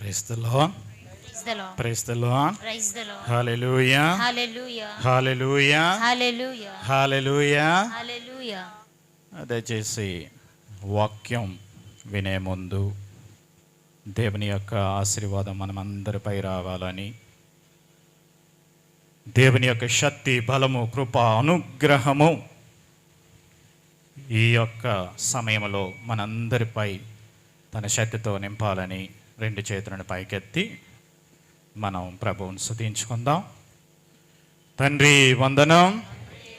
Praise the Lord. Praise the Lord. Praise the Lord. Praise the Lord. Hallelujah. Hallelujah. Hallelujah. Hallelujah. Hallelujah. Hallelujah. దయచేసి వాక్యం వినే ముందు దేవుని యొక్క ఆశీర్వాదం మనమందరిపై రావాలని, దేవుని యొక్క శక్తి, బలము, కృప, అనుగ్రహము ఈ యొక్క సమయంలో మనందరిపై తన శక్తితో నింపాలని రెండు చేతులను పైకెత్తి మనం ప్రభువుని స్తుతించుకుందాం. తండ్రి వందనం,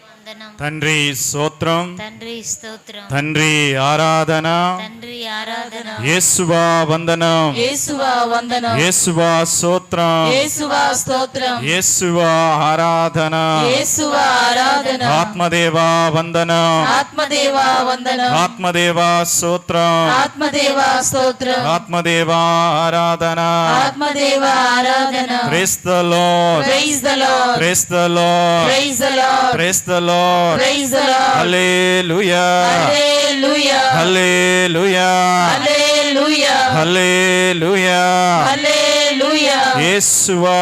వందనం. తండ్రి స్తోత్రం, తండ్రి స్తోత్రం, తండ్రి ఆరాధన, తండ్రి ఆరాధన. యేసువా వందనం, యేసువా వందనం, యేసువా స్తోత్రం, యేసువా స్తోత్రం, యేసువా ఆరాధన, యేసువా ఆరాధన, ఆత్మదేవా వందనం, ఆత్మదేవా వందనం, ఆత్మదేవా స్తోత్రం, ఆత్మదేవా స్తోత్రం, ఆత్మదేవా ఆరాధన. ఆత్మదేవా ఆరాధన. Praise the Lord. Praise the Lord. Praise the Lord. Praise the Lord. Praise the Lord. Praise the Lord. Hallelujah. Hallelujah. Hallelujah. Hallelujah. Hallelujah. Hallelujah. యేసువా,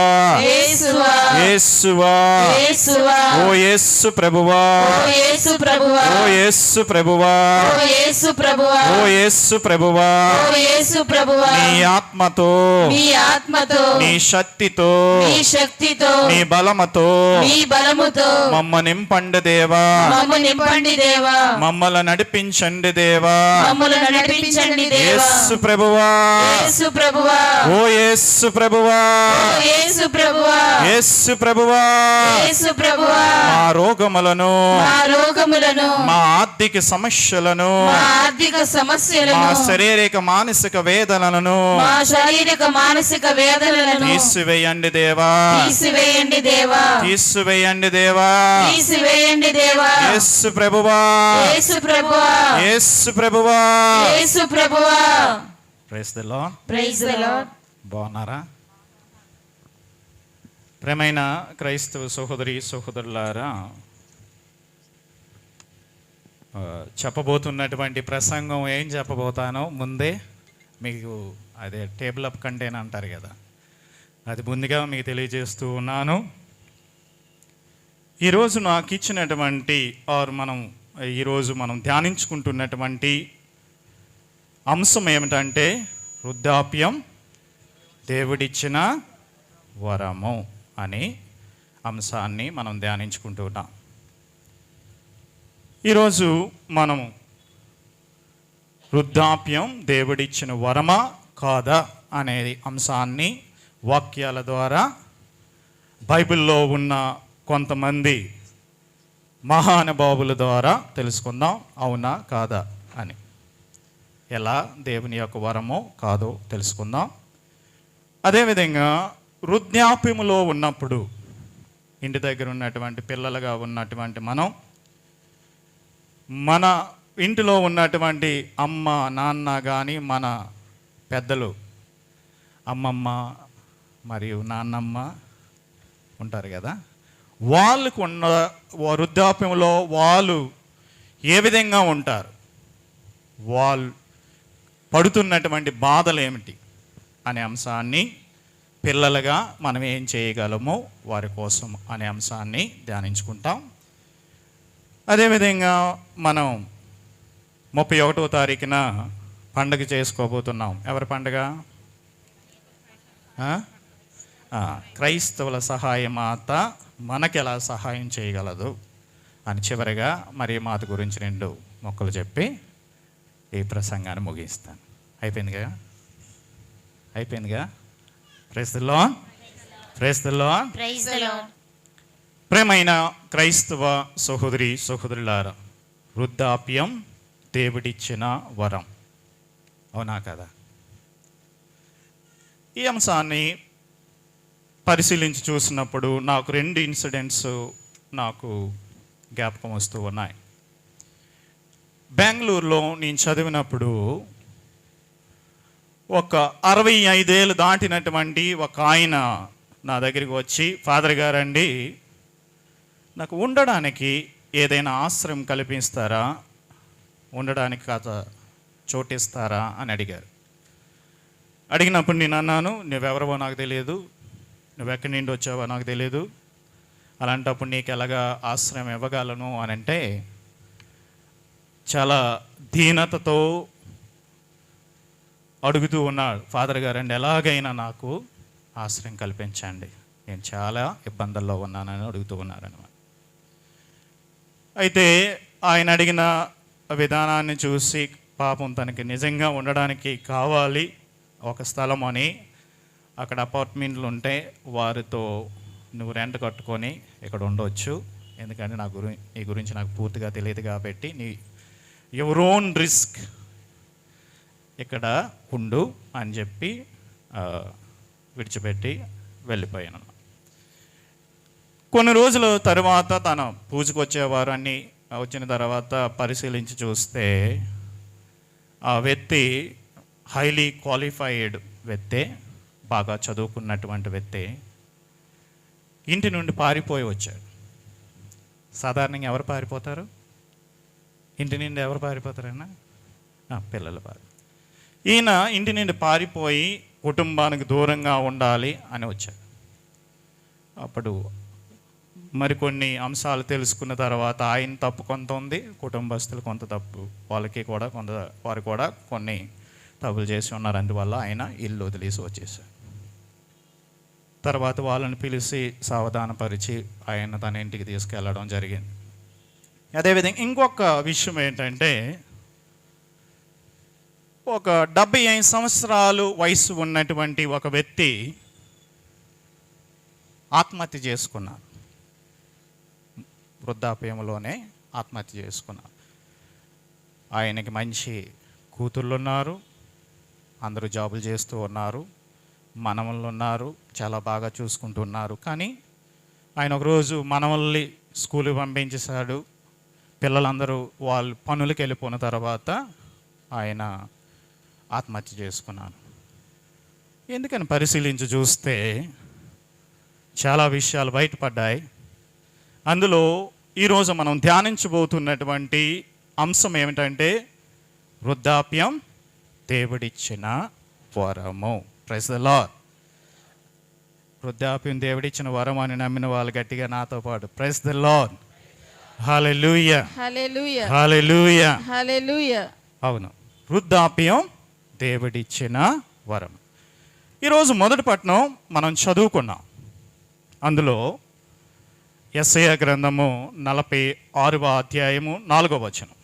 యేసువా, యేసువా, యేసువా, ఓ యేసు ప్రభువా, ఓ యేసు ప్రభువా, ఓ యేసు ప్రభువా, ఓ యేసు ప్రభువా, ఓ యేసు ప్రభువా, ఓ యేసు ప్రభువా, నీ ఆత్మతో, నీ ఆత్మతో, నీ శక్తితో, నీ శక్తితో, నీ బలముతో నీ బలముతో మమ్మ నింపండి దేవా, మమ్ము నింపండి దేవా, మమ్మల్ని నడిపించండి దేవా. మమ్మల్ని నడిపించండి దేవా. యేసు ప్రభువా, యేసు ప్రభువా, ఓ యేసు ప్రభువా, ఓ యేసు ప్రభువా, యేసు ప్రభువా, యేసు ప్రభువా, మా రోగములను, మా రోగములను, మా ఆర్థిక సమస్యలను, మా ఆర్థిక మా సమస్యలను, శారీరక మానసిక వేదనలను మా శారీరక మానసిక వేదనలను తీసివేయండి దేవా, తీసివేయండి దేవా, తీసివేయండి దేవా. తీసివేయండి దేవా. యేసు ప్రభువా, యేసు ప్రభువా, యేసు ప్రభువా. యేసు ప్రభువా. Praise the lord. Praise the lord. బాగున్నారా? ప్రేమైన క్రైస్తవ సహోదరి సహోదరులారా, చెప్పబోతున్నటువంటి ప్రసంగం ఏం చెప్పబోతానో ముందే మీకు అదే టేబుల్ అప్ కంటేన్ అంటారు కదా, అది ముందుగా మీకు తెలియజేస్తూ ఉన్నాను. ఈరోజు నాకు ఇచ్చినటువంటి ఈరోజు మనం ధ్యానించుకుంటున్నటువంటి అంశం ఏమిటంటే వృద్ధాప్యం దేవుడిచ్చిన వరము అనే అంశాన్ని మనం ధ్యానించుకుంటున్నాం. ఈరోజు మనం వృద్ధాప్యం దేవుడిచ్చిన వరమా కాదా అనే అంశాన్ని వాక్యాల ద్వారా బైబిల్లో ఉన్న కొంతమంది మహానుభావుల ద్వారా తెలుసుకుందాం, అవునా కాదా అని. ఎలా దేవుని యొక్క వరమో కాదో తెలుసుకుందాం. అదేవిధంగా వృద్ధాప్యములో ఉన్నప్పుడు ఇంటి దగ్గర ఉన్నటువంటి పిల్లలుగా ఉన్నటువంటి మన ఇంటిలో ఉన్నటువంటి అమ్మ నాన్న కానీ మన పెద్దలు అమ్మమ్మ మరియు నాన్నమ్మ ఉంటారు కదా, వాళ్ళకు ఉన్న వృద్ధాప్యంలో వాళ్ళు ఏ విధంగా ఉంటారు, వాళ్ళు పడుతున్నటువంటి బాధలు ఏమిటి అనే అంశాన్ని పిల్లలుగా మనం ఏం చేయగలమో వారి కోసం అనే అంశాన్ని ధ్యానించుకుంటాం. అదేవిధంగా మనం 31వ తారీఖున పండుగ చేసుకోబోతున్నాం. ఎవరి పండుగ? క్రైస్తవుల సహాయ మాత మనకి ఎలా సహాయం చేయగలదు అని చివరిగా మరి మాత గురించి 2 మొక్కలు చెప్పి ఈ ప్రసంగాన్ని ముగిస్తాను. అయిపోయిందిగా? Praise the lord. Praise the lord. Praise the Lord. ప్రేమైన క్రైస్తవ సహోదరి సహోదరులారా, వృద్ధాప్యం దేవుడిచ్చిన వరం, అవునా కదా? ఈ అంశాన్ని పరిశీలించి చూసినప్పుడు నాకు 2 ఇన్సిడెంట్స్ నాకు జ్ఞాపకం వస్తూ ఉన్నాయి. బెంగళూరులో నేను చదివినప్పుడు ఒక 65 ఏళ్ళు దాటినటువంటి ఒక ఆయన నా దగ్గరికి వచ్చి, ఫాదర్ గారండి, నాకు ఉండడానికి ఏదైనా ఆశ్రయం కల్పిస్తారా, ఉండడానికి కాస్త చోటిస్తారా అని అడిగారు. అడిగినప్పుడు నేను అన్నాను, నువ్వెవరవో నాకు తెలియదు, నువ్వెక్కడి నుండి వచ్చావో నాకు తెలియదు, అలాంటప్పుడు నీకు ఎలాగా ఆశ్రయం ఇవ్వగలను అని అంటే చాలా దీనతతో అడుగుతూ ఉన్నాడు, ఫాదర్ గారండి ఎలాగైనా నాకు ఆశ్రయం కల్పించండి, నేను చాలా ఇబ్బందుల్లో ఉన్నానని అడుగుతూ ఉన్నారనమాట. అయితే ఆయన అడిగిన విధానాన్ని చూసి పాపం తనకి నిజంగా ఉండడానికి కావాలి ఒక స్థలం అని, అక్కడ అపార్ట్మెంట్లు ఉంటే వారితో నువ్వు రెంట్ కట్టుకొని ఇక్కడ ఉండవచ్చు, ఎందుకంటే నీ గురించి నాకు పూర్తిగా తెలియదు కాబట్టి నీ యువర్ ఓన్ రిస్క్ ఇక్కడ ఉండు అని చెప్పి విడిచిపెట్టి వెళ్ళిపోయాను. కొన్ని రోజుల తర్వాత తన పూజకు వచ్చేవారు అన్నీ వచ్చిన తర్వాత పరిశీలించి చూస్తే ఆ వ్యక్తి హైలీ క్వాలిఫైడ్ వ్యక్తే, బాగా చదువుకున్నటువంటి వ్యక్తి, ఇంటి నుండి పారిపోయి వచ్చాడు. సాధారణంగా ఎవరు పారిపోతారు? ఇంటి నుండి ఎవరు పారిపోతారన్నా? పిల్లలు ఈయన ఇంటి నుండి పారిపోయి కుటుంబానికి దూరంగా ఉండాలి అని వచ్చాడు. అప్పుడు మరికొన్ని అంశాలు తెలుసుకున్న తర్వాత ఆయన తప్పు కొంత ఉంది, కుటుంబస్తులు కొంత తప్పు, వారు కూడా కొన్ని తప్పులు చేసి ఉన్నారు. అందువల్ల ఆయన ఇల్లు వదిలేసి వచ్చేసాడు. తర్వాత వాళ్ళని పిలిచి సావధానపరిచి ఆయన తన ఇంటికి తీసుకెళ్ళడం జరిగింది. అదేవిధంగా ఇంకొక విషయం ఏంటంటే, ఒక 75 సంవత్సరాలు వయసు ఉన్నటువంటి ఒక వ్యక్తి ఆత్మహత్య చేసుకున్నారు. వృద్ధాప్యంలోనే ఆత్మహత్య చేసుకున్నారు. ఆయనకి మంచి కూతుళ్ళు ఉన్నారు, అందరూ జాబులు చేస్తూ ఉన్నారు, మనవళ్ళు ఉన్నారు, చాలా బాగా చూసుకుంటున్నారు. కానీ ఆయన ఒకరోజు మనవల్ని స్కూల్కి పంపించేశాడు. పిల్లలందరూ వాళ్ళ పనులకు వెళ్ళిపోయిన తర్వాత ఆయన ఆత్మహత్య చేసుకున్నాను. ఎందుకని పరిశీలించి చూస్తే చాలా విషయాలు బయటపడ్డాయి. అందులో ఈరోజు మనం ధ్యానించబోతున్నటువంటి అంశం ఏమిటంటే, వృద్ధాప్యం దేవుడిచ్చిన వరము. Praise the lord. వృద్ధాప్యం దేవుడిచ్చిన వరం అని నమ్మిన వాళ్ళు గట్టిగా నాతో పాటు praise the lord. Hallelujah, hallelujah, hallelujah, hallelujah. అవును, వృద్ధాప్యం దేవుడిచ్చిన వరం. ఈరోజు మొదటి పట్టణం మనం చదువుకున్నాం. అందులో యెషయా గ్రంథము 46వ అధ్యాయము 4వ వచనం.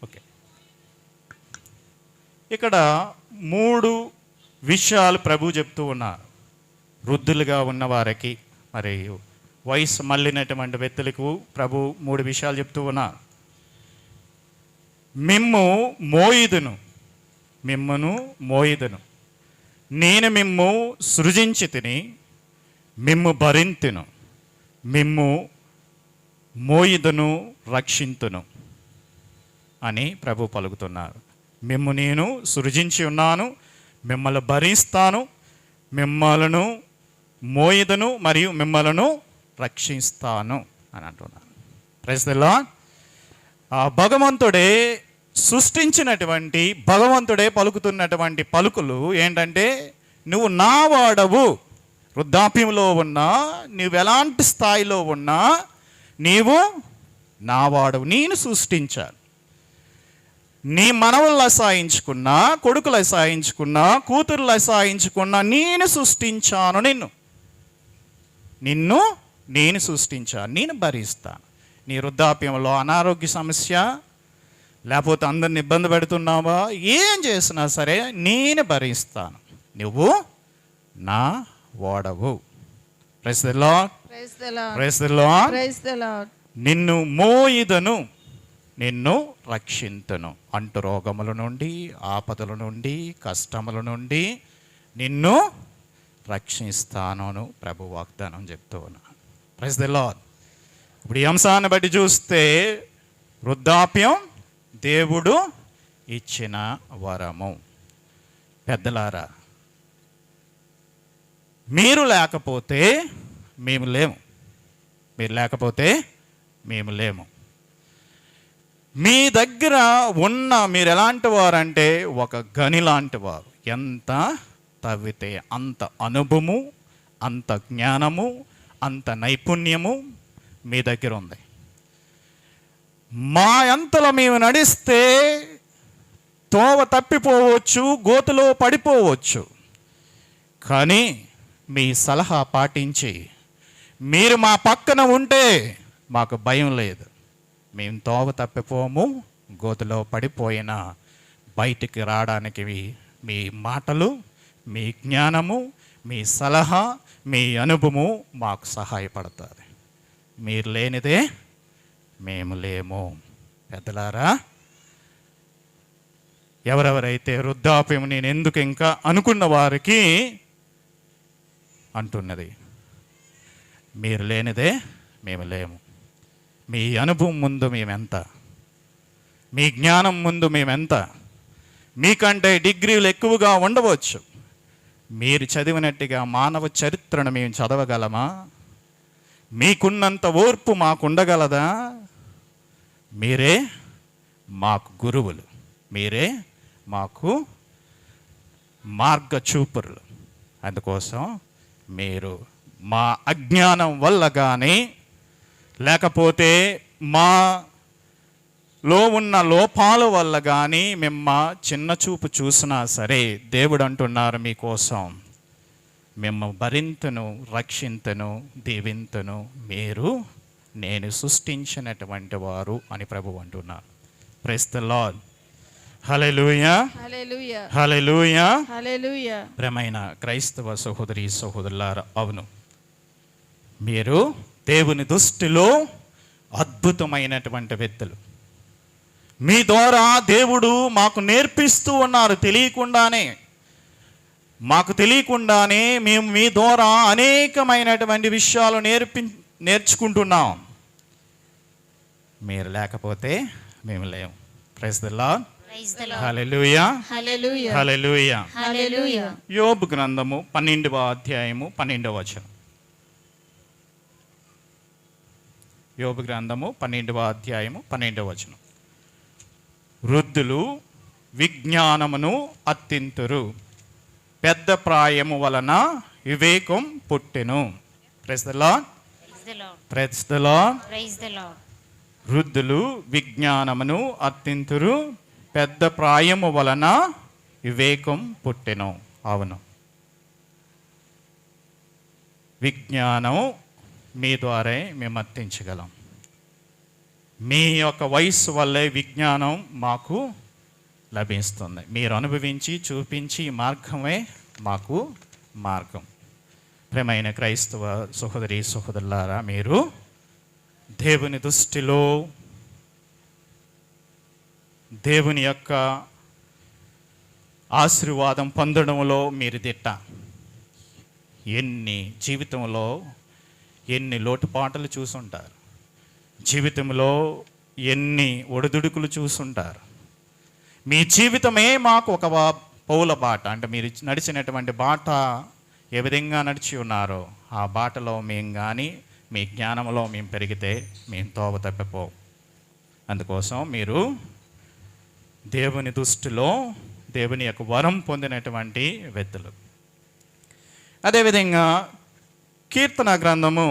ఓకే, ఇక్కడ 3 విషయాలు ప్రభు చెప్తూ ఉన్నారు. వృద్ధులుగా ఉన్నవారికి, మరి వయసు మళ్ళినటువంటి వ్యక్తులకు ప్రభు 3 విషయాలు చెప్తూ ఉన్నారు. మిమ్మును మోయిదును, నేను మిమ్ము సృజించి తిని మిమ్ము భరింతును, మిమ్ము మోయిదును రక్షింతును అని ప్రభు పలుకుతున్నారు. మిమ్ము నేను సృజించి ఉన్నాను, మిమ్మల్ని భరిస్తాను, మిమ్మలను మోయిదును మరియు మిమ్మలను రక్షిస్తాను అని అంటున్నాను. Praise the lord. ఆ భగవంతుడే సృష్టించినటువంటి, భగవంతుడే పలుకుతున్నటువంటి పలుకులు ఏంటంటే, నువ్వు నా వాడవు. వృద్ధాప్యంలో ఉన్నా, నువ్వు ఎలాంటి స్థాయిలో ఉన్నా నీవు నా వాడవు. నేను సృష్టించాను. నీ మనవలను అసహించుకున్నా, కొడుకులు అసహించుకున్నా, కూతుర్లు అసహించుకున్నా నేను సృష్టించాను. నిన్ను నేను సృష్టించాను, నేను భరిస్తాను. నీ వృద్ధాప్యంలో అనారోగ్య సమస్య, లేకపోతే అందరిని ఇబ్బంది పెడుతున్నావా, ఏం చేసినా సరే నేను భరిస్తాను. నువ్వు నా వాడవు. Praise the lord, praise the lord, praise the lord. Praise the lord. నిన్ను మోయిదను, నిన్ను రక్షింతును. అంటు రోగముల నుండి, ఆపదల నుండి, కష్టముల నుండి నిన్ను రక్షిస్తాను ప్రభు వాగ్దానం చెప్తూ ఉన్నాను. Praise the lord. ఇప్పుడు ఈ అంశాన్ని బట్టి చూస్తే వృద్ధాప్యం దేవుడు ఇచ్చిన వరము. పెద్దలారా, మీరు లేకపోతే మేము లేము. మీరు లేకపోతే మేము లేము. మీ దగ్గర ఉన్న మీరు ఎలాంటి వారంటే ఒక గని లాంటి వారు. ఎంత తవ్వితే అంత అనుభవము, అంత జ్ఞానము, అంత నైపుణ్యము మీ దగ్గర ఉంది. మా అంతలో మేము నడిస్తే తోవ తప్పిపోవచ్చు, గోతులో పడిపోవచ్చు. కానీ మీ సలహా పాటించి మీరు మా పక్కన ఉంటే మాకు భయం లేదు. మేము తోవ తప్పిపోము, గోతులో పడిపోయినా బయటికి రావడానికి మీ మాటలు, మీ జ్ఞానము, మీ సలహా, మీ అనుభవము మాకు సహాయపడుతుంది. మీరు లేనిదే మేము లేము. పెద్దలారా, ఎవరెవరైతే వృద్ధాప్యం నేను ఎందుకు ఇంకా అనుకున్న వారికి అంటున్నది, మీరు లేనిదే మేము లేము. మీ అనుభవం ముందు మేమెంత, మీ జ్ఞానం ముందు మేమెంత. మీకంటే డిగ్రీలు ఎక్కువగా ఉండవచ్చు, మీరు చదివినట్టుగా మానవ చరిత్రను మేము చదవగలమా? మీకున్నంత ఓర్పు మాకుండగలదా? మీరే మాకు గురువులు, మీరే మాకు మార్గచూపురులు. అందుకోసం మీరు మా అజ్ఞానం వల్ల కానీ, లేకపోతే మాలో ఉన్న లోపాల వల్ల కానీ మిమ్మ చిన్న చూపు చూసినా సరే, దేవుడు అంటున్నారు మీకోసం మిమ్మ భరింతును, రక్షింతును, దీవింతును, మీరు నేను సృష్టించినటువంటి వారు అని ప్రభువు అంటున్నారు. Praise the lord. Hallelujah, hallelujah, hallelujah. Hallelujah. ప్రియమైన క్రైస్తవ సహోదరి సహోదరులారా, అవును, మీరు దేవుని దృష్టిలో అద్భుతమైనటువంటి వ్యక్తులు. మీ ద్వారా దేవుడు మాకు నేర్పిస్తూ ఉన్నారు. మాకు తెలియకుండానే మేము మీ ద్వారా అనేకమైనటువంటి విషయాలు నేర్చుకుంటున్నాం. మీరు లేకపోతే మేము లేము. Praise the lord. Praise the lord. Hallelujah, hallelujah, hallelujah. Hallelujah. యోబు గ్రంథము 12వ అధ్యాయము 12వ వచనం. యోబు గ్రంథము 12వ అధ్యాయము 12వ వచనం. వృద్ధులు విజ్ఞానమును అత్తింతురు, పెద్ద ప్రాయము వలన వివేకం పుట్టెను. Praise the lord. Praise the lord. Praise the lord. Praise the lord. వృద్ధులు విజ్ఞానమును అత్తింతురు, పెద్ద ప్రాయము వలన వివేకం పుట్టెను. అవును, విజ్ఞానం మీ ద్వారా మేము అత్తించగలం. మీ యొక్క వయస్సు వల్లే విజ్ఞానం మాకు లభిస్తుంది. మీరు అనుభవించి చూపించి మార్గమే మాకు మార్గం. ప్రియమైన క్రైస్తవ సహోదరి సహోదరులారా, మీరు దేవుని దృష్టిలో దేవుని యొక్క ఆశీర్వాదం పొందడంలో మీరు దిట్ట. జీవితంలో ఎన్ని లోటుపాటలు చూసుంటారు, జీవితంలో ఎన్ని ఒడిదుడుకులు చూసుంటారు. మీ జీవితమే మాకు ఒక పౌల బాట. అంటే మీరు నడిచినటువంటి బాట ఏ విధంగా నడిచి ఉన్నారో ఆ బాటలో మేము కానీ మీ జ్ఞానంలో మేము పెరిగితే మేము తోవ తప్పిపోం. అందుకోసం మీరు దేవుని దృష్టిలో దేవుని యొక్క వరం పొందినటువంటి వ్యక్తులు. అదేవిధంగా కీర్తన గ్రంథము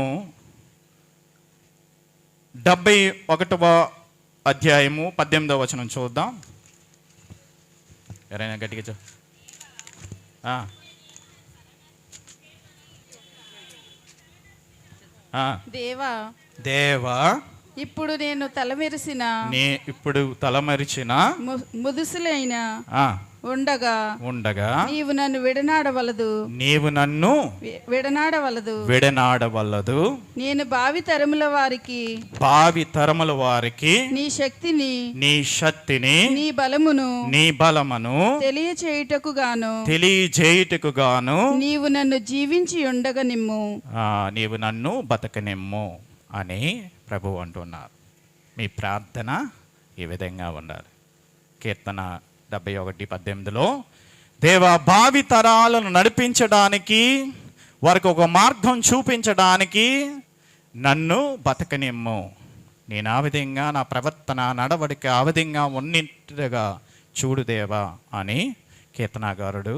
71వ అధ్యాయము 18వ వచనం చూద్దాం. ఎవరైనా గట్టిగా దేవా, ఇప్పుడు నేను తలమెరిసిన ముదుసులైన ఉండగా నీవు నన్ను విడనాడవలదు. నేను భావి తరముల వారికి నీ శక్తిని నీ బలమును తెలియచేయుటకు గాను నీవు నన్ను జీవించి ఉండగా నీవు నన్ను బతకనిమ్ము అని ప్రభువు అంటున్నారు. మీ ప్రార్థన ఈ విధంగా ఉండాలి. కీర్తన 71:18లో దేవా, భావి తరాలను నడిపించడానికి, వారికి ఒక మార్గం చూపించడానికి నన్ను బతకనిమ్ము, నేను ఆ విధంగా నా ప్రవర్తన నడవడిక ఆ విధంగా ఉన్నట్టుగా చూడు దేవా అని కీర్తనాగారుడు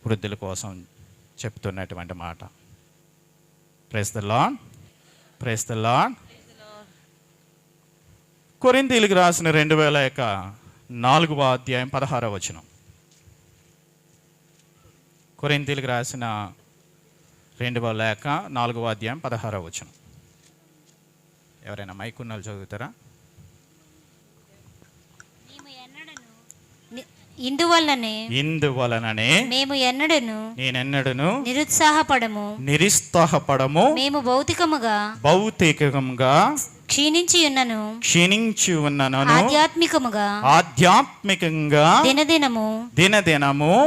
వృద్ధుల కోసం చెప్తున్నటువంటి మాట. Praise the lord, praise the Lord. కొరింథీయులకు రాసిన 4వ అధ్యాయం 16వ వచనం. కొరింథీయులకు రాసిన 4వ అధ్యాయం 16వ వచనం. ఎవరైనా మైకున్నాళ్ళు చదువుతారా? ఇందువలననే మేము ఎన్నడను నేనెన్నడను నిరుత్సాహపడము. మేము భౌతికముగా క్షీణించి ఉన్నను ఆధ్యాత్మికంగా దినదినము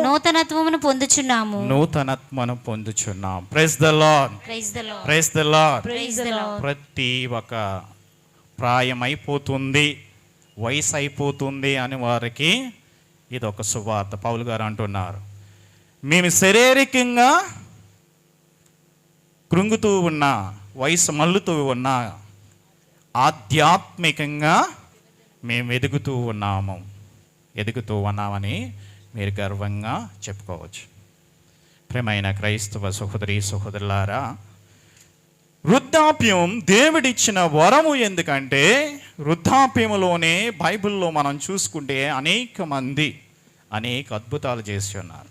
నూతనత్వమును పొందుచున్నాము. Praise the lord, praise the lord, praise the lord. Praise the Lord. ప్రతి ఒక్క ప్రాయం అయిపోతుంది, వయసు అయిపోతుంది అని వారికి ఇది ఒక సువార్త. పౌలు గారు అంటున్నారు, మేము శారీరకంగా కృంగుతూ ఉన్నా, వయసు మల్లుతూ ఉన్నా, ఆధ్యాత్మికంగా మేము ఎదుగుతూ ఉన్నామని మీరు గర్వంగా చెప్పుకోవచ్చు. ప్రియమైన క్రైస్తవ సహోదరి సహోదరులారా, వృద్ధాప్యం దేవుడిచ్చిన వరము. ఎందుకంటే వృద్ధాప్యములోనే బైబిల్లో మనం చూసుకుంటే అనేక మంది అనేక అద్భుతాలు చేసి ఉన్నారు.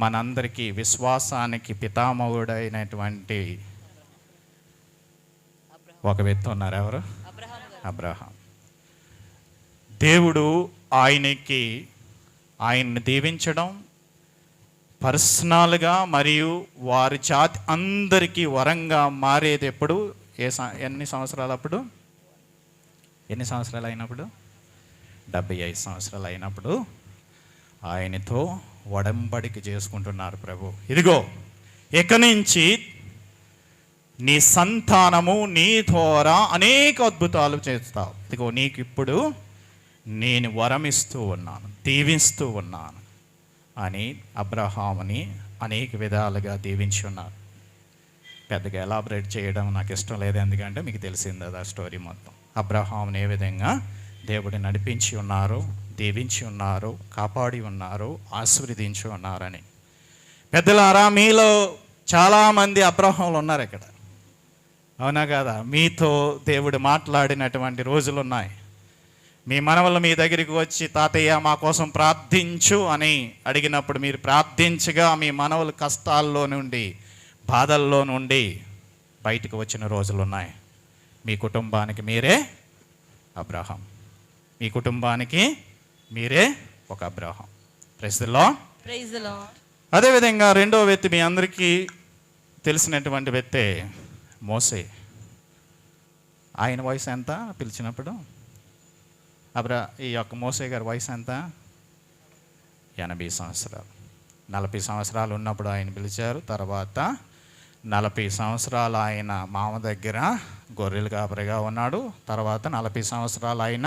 మనందరికీ విశ్వాసానికి పితామహుడైనటువంటి ఒక వ్యక్తి ఉన్నారు. ఎవరు? అబ్రహాం. దేవుడు ఆయన్ని దీవించడం పర్సనల్గా మరియు వారి జాతి అందరికీ వరంగా మారేది ఎప్పుడు? ఎన్ని సంవత్సరాలు అయినప్పుడు? 75 సంవత్సరాలు అయినప్పుడు ఆయనతో ఒడంబడిక చేసుకుంటున్నారు. ప్రభు, ఇదిగో ఇక నుంచి నీ సంతానము నీ ద్వారా అనేక అద్భుతాలు చేస్తావు. ఇదిగో నీకు ఇప్పుడు నేను వరమిస్తూ ఉన్నాను, దీవిస్తూ ఉన్నాను అని అబ్రహాముని అనేక విధాలుగా దీవించి ఉన్నారు. పెద్దగా ఎలాబరేట్ చేయడం నాకు ఇష్టం లేదు, ఎందుకంటే మీకు తెలిసింది అది ఆ స్టోరీ మొత్తం. అబ్రహాముని ఏ విధంగా దేవుడు నడిపించి ఉన్నారు, దీవించి ఉన్నారు, కాపాడి ఉన్నారు, ఆశీర్వదించి ఉన్నారని. పెద్దలారా, మీలో చాలామంది అబ్రహాములు ఉన్నారు ఇక్కడ, అవునా కదా? మీతో దేవుడు మాట్లాడినటువంటి రోజులు ఉన్నాయి. మీ మనవలు మీ దగ్గరికి వచ్చి, తాతయ్య మా కోసం ప్రార్థించు అని అడిగినప్పుడు మీరు ప్రార్థించగా మీ మనవలు కష్టాల్లో నుండి, బాధల్లో నుండి బయటకు వచ్చిన రోజులు ఉన్నాయి. మీ కుటుంబానికి మీరే అబ్రహాం, మీ కుటుంబానికి మీరే ఒక Abraham. Praise the lord, praise the lord. అదేవిధంగా రెండో వ్యక్తి మీ అందరికీ తెలిసినటువంటి వ్యక్తే మోసే. ఆయన వయసు ఎంత పిలిచినప్పుడు? ఈ యొక్క మోసే గారి వయసు ఎంత? 80 సంవత్సరాలు. 40 సంవత్సరాలు ఉన్నప్పుడు ఆయన పిలిచారు. తర్వాత 40 సంవత్సరాలు ఆయన మామ దగ్గర గొర్రెలు కాపరిగా ఉన్నాడు. తర్వాత 40 సంవత్సరాలు ఆయన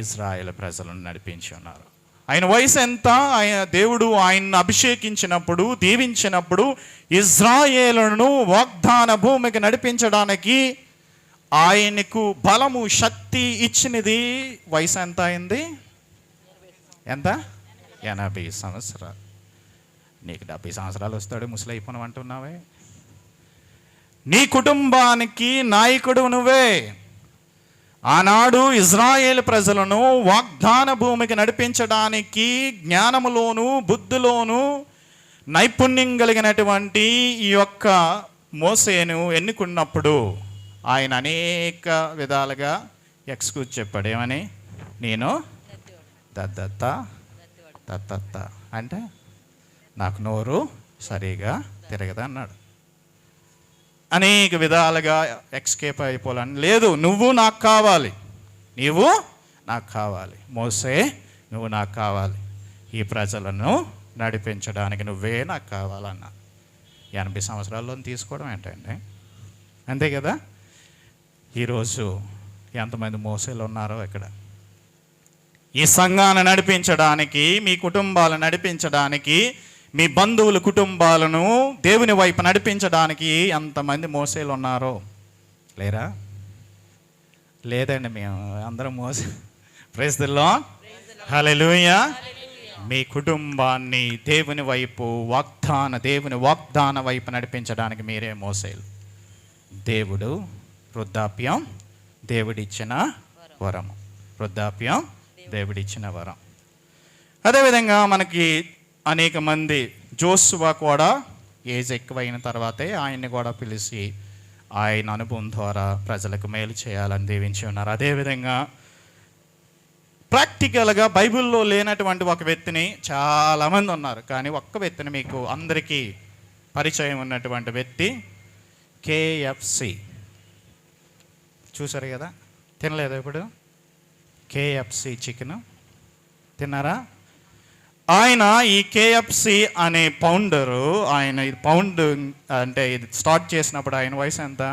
ఇజ్రాయేల్ ప్రజలను నడిపించి ఉన్నారు. ఆయన వయసు ఎంత? దేవుడు ఆయన్ని అభిషేకించినప్పుడు, దీవించినప్పుడు ఇజ్రాయేలును వాగ్దాన భూమికి నడిపించడానికి ఆయనకు బలము, శక్తి ఇచ్చినది వయసు ఎంత అయింది? ఎంత? 80 సంవత్సరాలు. నీకు 70 సంవత్సరాలు వస్తాడు ముసలి అయిపోయినావు అంటున్నావే. నీ కుటుంబానికి నాయకుడు నువ్వే. ఆనాడు ఇజ్రాయేల్ ప్రజలను వాగ్దాన భూమికి నడిపించడానికి జ్ఞానములోను బుద్ధిలోను నైపుణ్యం కలిగినటువంటి ఈ యొక్క మోసేను ఎన్నుకున్నప్పుడు ఆయన అనేక విధాలుగా ఎక్స్క్యూజ్ చెప్పాడు. ఏమని? నేను దత్తత్త అంటే నాకు నోరు సరిగా తిరగదు అన్నాడు. అనేక విధాలుగా ఎక్స్కేప్ అయిపోవాలని లేదు, నువ్వు నాకు కావాలి, నీవు నాకు కావాలి, మోసే నువ్వు నాకు కావాలి, ఈ ప్రజలను నడిపించడానికి నువ్వే నాకు కావాలన్నా. 80 సంవత్సరాల్లో తీసుకోవడం ఏంటండి? అంతే కదా. ఈరోజు ఎంతమంది మోసేలు ఉన్నారో ఇక్కడ ఈ సంఘాన్ని నడిపించడానికి, మీ కుటుంబాలను నడిపించడానికి, మీ బంధువుల కుటుంబాలను దేవుని వైపు నడిపించడానికి ఎంతమంది మోసేలు ఉన్నారో లేరా? లేదండి, మేము అందరం మోసే. ప్రైజ్ ది లార్డ్, హల్లెలూయా. మీ కుటుంబాన్ని దేవుని వైపు దేవుని వాగ్దాన వైపు నడిపించడానికి మీరే మోసేలు. దేవుడు వృద్ధాప్యం దేవుడిచ్చిన వరము. వృద్ధాప్యం దేవుడిచ్చిన వరం. అదేవిధంగా మనకి అనేక మంది, జోషువ కూడా ఏజ్ ఎక్కువైన తర్వాతే ఆయన్ని కూడా పిలిచి ఆయన అనుభవం ద్వారా ప్రజలకు మేలు చేయాలని దీవించి ఉన్నారు. అదేవిధంగా ప్రాక్టికల్గా బైబిల్లో లేనటువంటి ఒక వ్యక్తిని చాలామంది ఉన్నారు, కానీ ఒక్క వ్యక్తిని మీకు అందరికీ పరిచయం ఉన్నటువంటి వ్యక్తి కేఎఫ్సి. చూసారు కదా, తినలేదు ఇప్పుడు కేఎఫ్సి చికెన్ తిన్నారా? ఆయన ఈ కేఎఫ్సి అనే ఫౌండరు, ఆయన ఇది పౌండ్ అంటే ఇది స్టార్ట్ చేసినప్పుడు ఆయన వయసు ఎంత?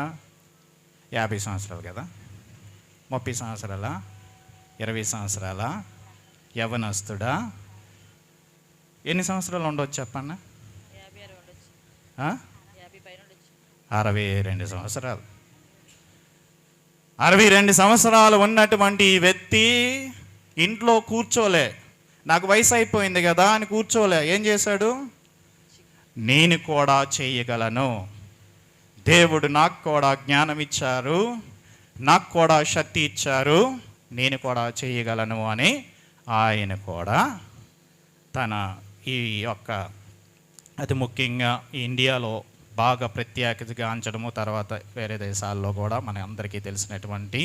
50 సంవత్సరాలు కదా, 30 సంవత్సరాల, 20 సంవత్సరాల, యవనస్తుడా? ఎన్ని సంవత్సరాలు ఉండవచ్చు చెప్పండి? 62 సంవత్సరాలు. 62 సంవత్సరాలు ఉన్నటువంటి ఈ వ్యక్తి ఇంట్లో కూర్చోలే, నాకు వయసు అయిపోయింది కదా అని కూర్చోలే. ఏం చేశాడు? నేను కూడా చేయగలను, దేవుడు నాకు కూడా జ్ఞానం ఇచ్చారు, నాకు కూడా శక్తి ఇచ్చారు, నేను కూడా చేయగలను అని ఆయన కూడా తన ఈ యొక్క అతి ముఖ్యంగా ఇండియాలో బాగా ప్రత్యేకతగాంచడము, తర్వాత వేరే దేశాల్లో కూడా మన అందరికీ తెలిసినటువంటి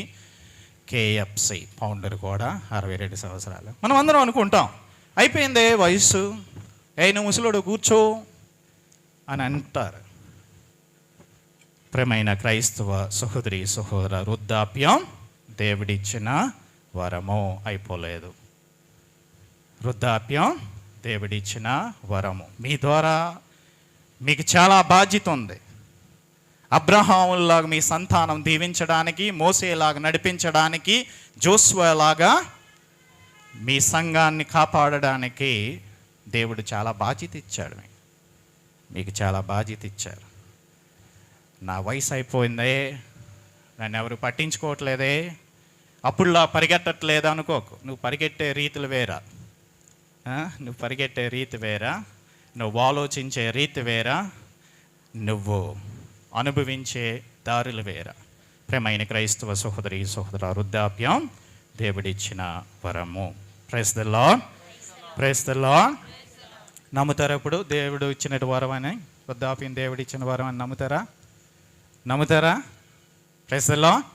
కేఎఫ్సి ఫౌండర్ కూడా 62 సంవత్సరాలు. మనం అందరం అనుకుంటాం అయిపోయిందే వయసు, అయిన ముసలోడు కూర్చో అని అంటారు. ప్రేమైన క్రైస్తవ సహోదరి సహోదర, వృద్ధాప్యం దేవుడిచ్చిన వరము. అయిపోలేదు, వృద్ధాప్యం దేవుడిచ్చిన వరము. మీ ద్వారా మీకు చాలా బాధ్యత ఉంది. అబ్రహాములాగా మీ సంతానం దీవించడానికి, మోసేలాగా నడిపించడానికి, జోషువలాగా మీ సంఘాన్ని కాపాడడానికి దేవుడు చాలా బాధ్యత ఇచ్చాడు. మీకు చాలా బాధ్యత ఇచ్చారు. నా వయసు అయిపోయిందే, నన్ను ఎవరు పట్టించుకోవట్లేదే, అప్పుడులా పరిగెట్టట్లేదు అనుకోకు. నువ్వు పరిగెట్టే రీతులు వేరా, నువ్వు పరిగెట్టే రీతి వేరా, నువ్వు ఆలోచించే రీతి వేరా, నువ్వు అనుభవించే దారులు వేరా. ప్రేమైన క్రైస్తవ సహోదరి సహోదర, వృద్ధాప్యం దేవుడిచ్చిన వరము. Praise the lord, praise the lord. నమ్ముతారా? ఇప్పుడు దేవుడు ఇచ్చిన వరం అని, వృద్ధాప్యం దేవుడిచ్చిన వరం అని నమ్ముతారా? నమ్ముతారా? Praise the lord.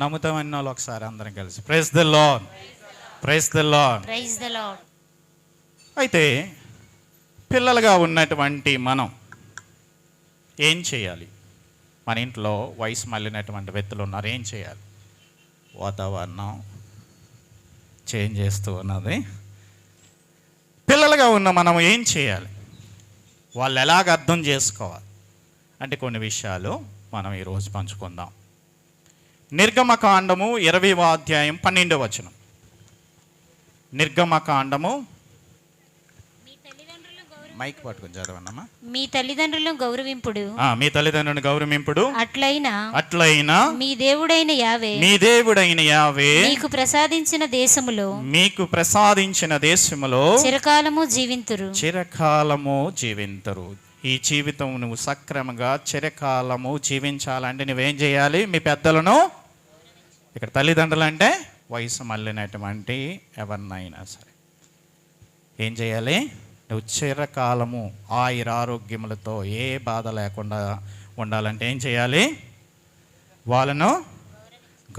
నమ్ముతామన్న వాళ్ళు ఒకసారి అందరం కలిసి praise the lord, praise the lord, praise the lord. అయితే పిల్లలుగా ఉన్నటువంటి మనం ఏం చేయాలి? మన ఇంట్లో వయసు మళ్ళినటువంటి వ్యక్తులు ఉన్నారు, ఏం చేయాలి? వాతావరణం చేంజ్ చేస్తూ ఉన్నది. పిల్లలుగా ఉన్న మనం ఏం చేయాలి? వాళ్ళు ఎలాగ అర్థం చేసుకోవాలి అంటే కొన్ని విషయాలు మనం ఈరోజు పంచుకుందాం. నిర్గమకాండము 20వ అధ్యాయం 12వ వచనం. నిర్గమకాండము, మైక్ పట్టుకొని చదవన్నమ్మా. మీ తల్లిదండ్రులను గౌరవింపుడు, మీ తల్లిదండ్రులను గౌరవింపుడు, అట్లయినా మీ దేవుడైన యావే మీకు ప్రసాదించిన దేశములో చిరకాలము జీవింతురు. ఈ జీవితం నువ్వు సక్రమంగా చిరకాలము జీవించాలంటే నువ్వేం చేయాలి? మీ పెద్దలను, ఇక్కడ తల్లిదండ్రులు అంటే వయసు మళ్ళినటువంటి ఎవరినైనా సరే ఏం చేయాలి? నువ్వు చిరకాలము ఆయురారోగ్యములతో ఏ బాధ లేకుండా ఉండాలంటే ఏం చేయాలి? వాళ్ళను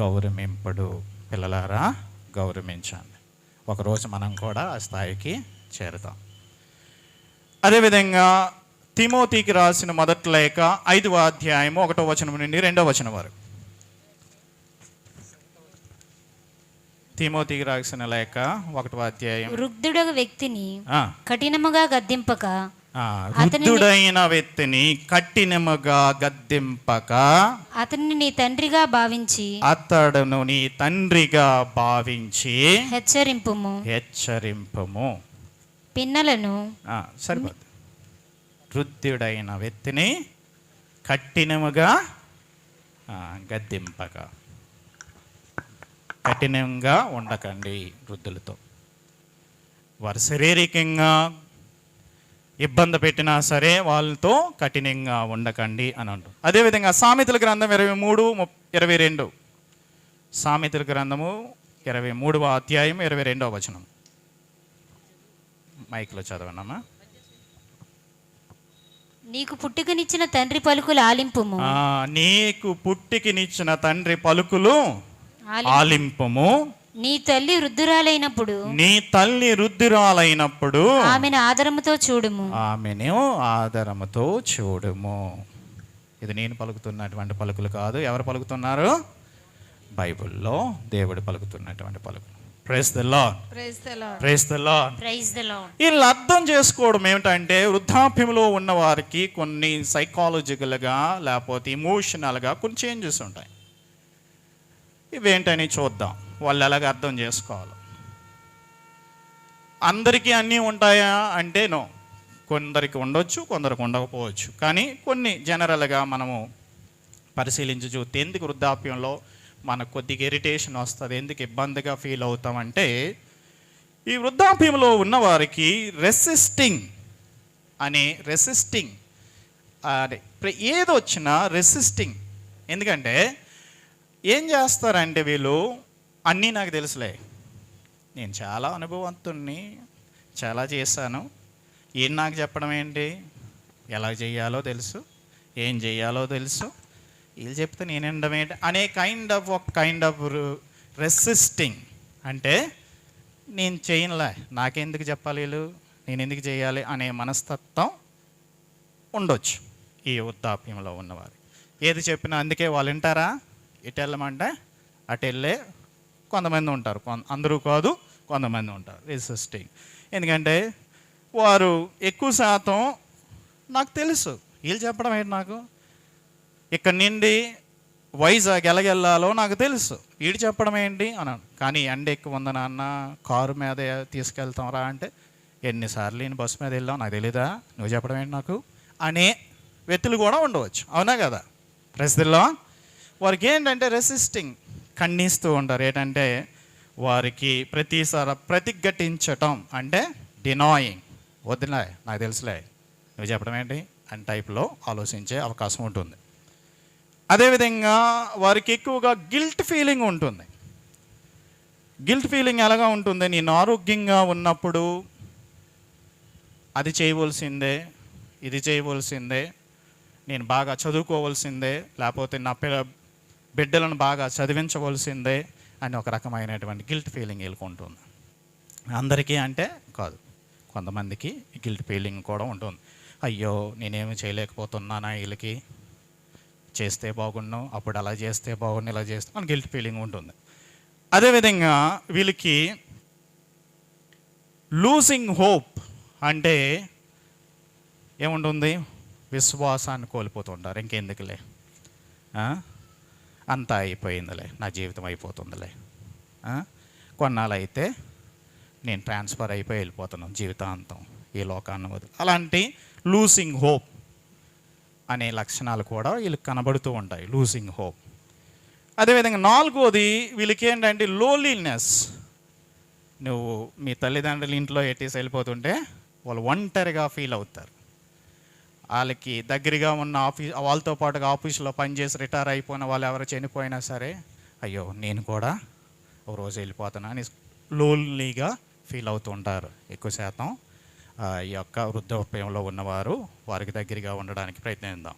గౌరవింపుడు. పిల్లలారా, గౌరవించండి. ఒకరోజు మనం కూడా ఆ స్థాయికి చేరుతాం. అదేవిధంగా తిమోతికి రాసిన మొదటి లేఖ 5వ అధ్యాయము 1వ వచనం నుండి 2వ వచనం వరకు. తిమోతికి రాసిన లేఖ 1వ అధ్యాయం. వృద్ధుడైన వ్యక్తిని కఠినముగా గద్దింపక, వృద్ధుడైన వ్యక్తిని కఠినముగా గద్దింపక, అతన్ని నీ తండ్రిగా భావించి, అతడును నీ తండ్రిగా హెచ్చరింపుము. పిన్నలను వృద్ధుడైన వ్యక్తిని కఠినముగా గద్దింపక. కఠినంగా ఉండకండి వృద్ధులతో. వారు శారీరకంగా ఇబ్బంది పెట్టినా సరే వాళ్ళతో కఠినంగా ఉండకండి అని అంటారు. అదేవిధంగా సామెతల గ్రంథం 23:22. సామెతల గ్రంథము 23వ అధ్యాయం 22వ వచనం. మైక్లో చదవనమ్మా. నీకు పుట్టుకనిచ్చిన తండ్రి పలుకులు ఆలింపుము. నీకు పుట్టికనిచ్చిన తండ్రి పలుకులు ఆలింపుము. నీ తల్లి వృద్ధురాలైనప్పుడు ఆమెను ఆదరముతో చూడుము. ఇది నేను పలుకుతున్నటువంటి పలుకులు కాదు. ఎవరు పలుకుతున్నారు? బైబిల్లో దేవుడు పలుకుతున్నటువంటి పలుకులు. Praise the lord. Praise the lord. వీళ్ళు అర్థం చేసుకోవడం ఏమిటంటే, వృద్ధాప్యంలో ఉన్న వారికి కొన్ని సైకాలజికల్గా లేకపోతే ఇమోషనల్గా కొన్ని చేంజెస్ ఉంటాయి. ఇవేంటని చూద్దాం, వాళ్ళు ఎలాగ అర్థం చేసుకోవాలి. అందరికీ అన్నీ ఉంటాయా అంటే నో. కొందరికి ఉండొచ్చు, కొందరికి ఉండకపోవచ్చు. కానీ కొన్ని జనరల్గా మనము పరిశీలించి చూస్తే ఎందుకు వృద్ధాప్యంలో మనకు కొద్దిగా ఇరిటేషన్ వస్తుంది, ఎందుకు ఇబ్బందిగా ఫీల్ అవుతామంటే, ఈ వృద్ధాప్యంలో ఉన్నవారికి రెసిస్టింగ్ ఏదొచ్చినా రెసిస్టింగ్. ఎందుకంటే ఏం చేస్తారంటే వీళ్ళు, అన్నీ నాకు తెలుసులే, నేను చాలా అనుభవవంతుణ్ణి, చాలా చేశాను, ఏం నాకు చెప్పడం ఏంటి, ఎలా చేయాలో తెలుసు, ఏం చేయాలో తెలుసు, వీళ్ళు చెప్తే నేను వినడం ఏంటి అనే కైండ్ ఆఫ్ రెసిస్టింగ్. అంటే నేను చేయనులే, నాకెందుకు చెప్పాలి వీళ్ళు, నేను ఎందుకు చేయాలి అనే మనస్తత్వం ఉండొచ్చు ఈ వృద్ధాప్యంలో ఉన్నవారు. ఏది చెప్పినా అందుకే వాళ్ళు వింటారా? ఇటు వెళ్ళమంటే అటు వెళ్ళే కొంతమంది ఉంటారు, అందరూ కాదు, కొంతమంది ఉంటారు రెసిస్టింగ్. ఎందుకంటే వారు ఎక్కువ శాతం నాకు తెలుసు, వీళ్ళు చెప్పడం ఏంటి, నాకు ఇక్కడ నుండి వైజాగ్ ఎలాగెళ్ళాలో నాకు తెలుసు, వీడు చెప్పడం ఏంటి అన్నాను. కానీ ఎండ ఎక్కువ ఉంది నాన్న, కారు మీద తీసుకెళ్తాం రా అంటే, ఎన్నిసార్లు నేను బస్సు మీద వెళ్ళాం నాకు తెలీదా, నువ్వు చెప్పడం ఏంటి నాకు అనే వ్యక్తులు కూడా ఉండవచ్చు. అవునా కదా? ప్రస్తుతంలో వారికి ఏంటంటే రెసిస్టింగ్, ఖండిస్తూ ఉంటారు. ఏంటంటే వారికి ప్రతిసారి ప్రతిఘటించటం, అంటే డినాయింగ్, వద్దులే నాకు తెలుసులే, నువ్వు చెప్పడం ఏంటి అని టైప్లో ఆలోచించే అవకాశం ఉంటుంది. అదేవిధంగా వారికి ఎక్కువగా గిల్ట్ ఫీలింగ్ ఉంటుంది. గిల్ట్ ఫీలింగ్ ఎలాగా ఉంటుంది? నేను ఆరోగ్యంగా ఉన్నప్పుడు అది చేయవలసిందే, ఇది చేయవలసిందే, నేను బాగా చదువుకోవాల్సిందే, లేకపోతే నా బిడ్డలను బాగా చదివించవలసిందే అని ఒక రకమైనటువంటి గిల్ట్ ఫీలింగ్ వీళ్ళకుంటుంది. అందరికీ అంటే కాదు, కొంతమందికి గిల్ట్ ఫీలింగ్ కూడా ఉంటుంది. అయ్యో నేనేమి చేయలేకపోతున్నానా, వీళ్ళకి చేస్తే బాగుండు, అప్పుడు అలా చేస్తే బాగుండు, ఇలా చేస్తే మన గిల్ట్ ఫీలింగ్ ఉంటుంది. అదేవిధంగా వీళ్ళకి లూజింగ్ హోప్ అంటే ఏముంటుంది? విశ్వాసాన్ని కోల్పోతుంటారు. ఇంకెందుకులే, అంతా అయిపోయిందిలే, నా జీవితం అయిపోతుందిలే, కొన్నాళ్ళు అయితే నేను ట్రాన్స్ఫర్ అయిపోయి వెళ్ళిపోతున్నాను జీవితాంతం ఈ లోకాన్ని వదిలి. అలాంటి లూజింగ్ హోప్ అనే లక్షణాలు కూడా వీళ్ళకి కనబడుతూ ఉంటాయి, లూజింగ్ హోప్. అదేవిధంగా నాలుగోది వీళ్ళకి ఏంటంటే లోన్లీనెస్. నువ్వు మీ తల్లిదండ్రుల ఇంట్లో ఎట్టేసి వెళ్ళిపోతుంటే వాళ్ళు ఒంటరిగా ఫీల్ అవుతారు. వాళ్ళకి దగ్గరగా ఉన్న వాళ్ళతో పాటుగా ఆఫీసులో పనిచేసి రిటైర్ అయిపోయిన వాళ్ళు ఎవరు చనిపోయినా సరే, అయ్యో నేను కూడా ఒక రోజు వెళ్ళిపోతున్నా అని లోన్లీగా ఫీల్ అవుతూ ఉంటారు ఎక్కువ శాతం. ఈ యొక్క వృద్ధాప్యంలో ఉన్నవారు వారికి దగ్గరగా ఉండడానికి ప్రయత్నిద్దాం.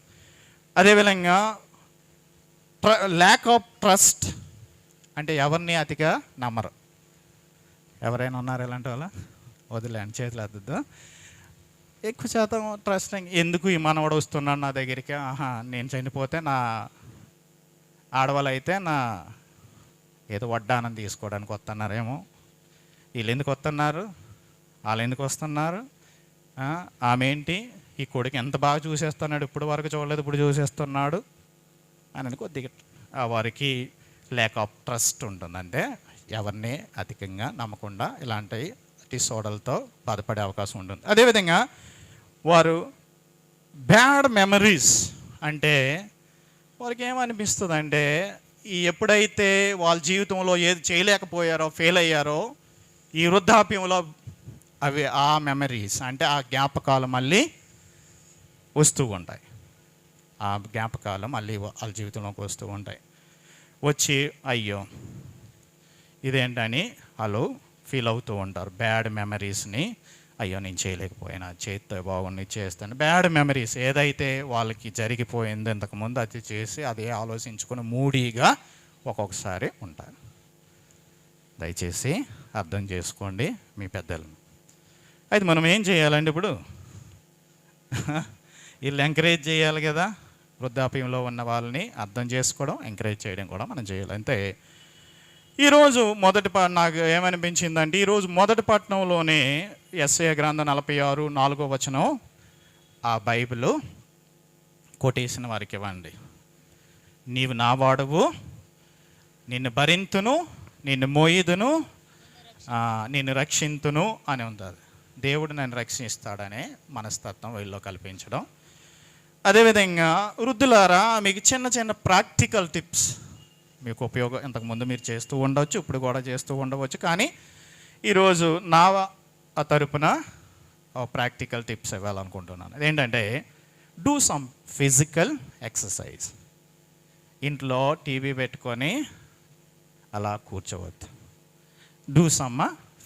అదేవిధంగా ల్యాక్ ఆఫ్ ట్రస్ట్ అంటే ఎవరిని అతిగా నమ్మరు. ఎవరైనా ఉన్నారు ఇలాంటి వాళ్ళ? వదిలేండి, చేతులు ఎద్దద్దు. ఎక్కువ శాతం ట్రస్టింగ్, ఎందుకు ఈ మనవడు వస్తున్నాడు నా దగ్గరికి, నేను చనిపోతే నా ఆడవాళ్ళు అయితే నా ఏదో వడ్డానం తీసుకోవడానికి వస్తున్నారేమో, వీళ్ళు ఎందుకు వస్తున్నారు, వాళ్ళు ఎందుకు వస్తున్నారు, ఆమె ఏంటి ఈ కొడుకు ఎంత బాగా చూసేస్తున్నాడు, ఇప్పుడు వరకు చూడలేదు ఇప్పుడు చూసేస్తున్నాడు అని కొద్దిగా వారికి ల్యాక్ ఆఫ్ ట్రస్ట్ ఉంటుంది. అంటే ఎవరిని అధికంగా నమ్మకుండా ఇలాంటి డిసోర్డర్లతో బాధపడే అవకాశం ఉంటుంది. అదేవిధంగా వారు బ్యాడ్ మెమరీస్ అంటే వారికి ఏమనిపిస్తుంది అంటే ఎప్పుడైతే వాళ్ళ జీవితంలో ఏది చేయలేకపోయారో, ఫెయిల్ అయ్యారో, ఈ వృద్ధాప్యంలో ఆ మెమరీస్ అంటే ఆ జ్ఞాపకాలు మళ్ళీ వస్తూ ఉంటాయి. ఆ జ్ఞాపకాలు మళ్ళీ వాళ్ళ జీవితంలోకి వస్తూ ఉంటాయి. వచ్చి అయ్యో ఇదేంటని వాళ్ళు ఫీల్ అవుతూ ఉంటారు. బ్యాడ్ మెమరీస్ని, అయ్యో నేను చేయలేకపోయినా, చేస్తే బాగుండి చేస్తాను. బ్యాడ్ మెమరీస్ ఏదైతే వాళ్ళకి జరిగిపోయిందో ఇంతకుముందు అది చేసి అదే ఆలోచించుకుని మూడీగా ఒక్కొక్కసారి ఉంటారు. దయచేసి అర్థం చేసుకోండి మీ పెద్దలు. అయితే మనం ఏం చేయాలండి ఇప్పుడు? వీళ్ళు ఎంకరేజ్ చేయాలి కదా, వృద్ధాప్యంలో ఉన్న వాళ్ళని అర్థం చేసుకోవడం, ఎంకరేజ్ చేయడం కూడా మనం చేయాలి. అంతే. ఈరోజు నాకు ఏమనిపించిందంటే, ఈరోజు మొదటి పట్టణంలోనే యెషయా గ్రంథం 46:4 ఆ బైబిల్ కొటేషన్ వారికి ఇవ్వండి. నీవు నా వాడవు, నిన్ను భరింతును, నిన్ను మోయిదును, నిన్ను రక్షింతును అని ఉంటుంది. దేవుడు నన్ను రక్షిస్తాడనే మనస్తత్వం వీళ్ళలో కల్పించడం. అదేవిధంగా వృద్ధులారా, మీకు చిన్న చిన్న ప్రాక్టికల్ టిప్స్ మీకు ఉపయోగం ఇంతకుముందు మీరు చేస్తూ ఉండవచ్చు, ఇప్పుడు కూడా చేస్తూ ఉండవచ్చు. కానీ ఈరోజు నా తరపున ప్రాక్టికల్ టిప్స్ ఇవ్వాలనుకుంటున్నాను. అదేంటంటే, డూ సమ్ ఫిజికల్ ఎక్సర్సైజ్. ఇంట్లో టీవీ పెట్టుకొని అలా కూర్చోవద్దు. డూ సమ్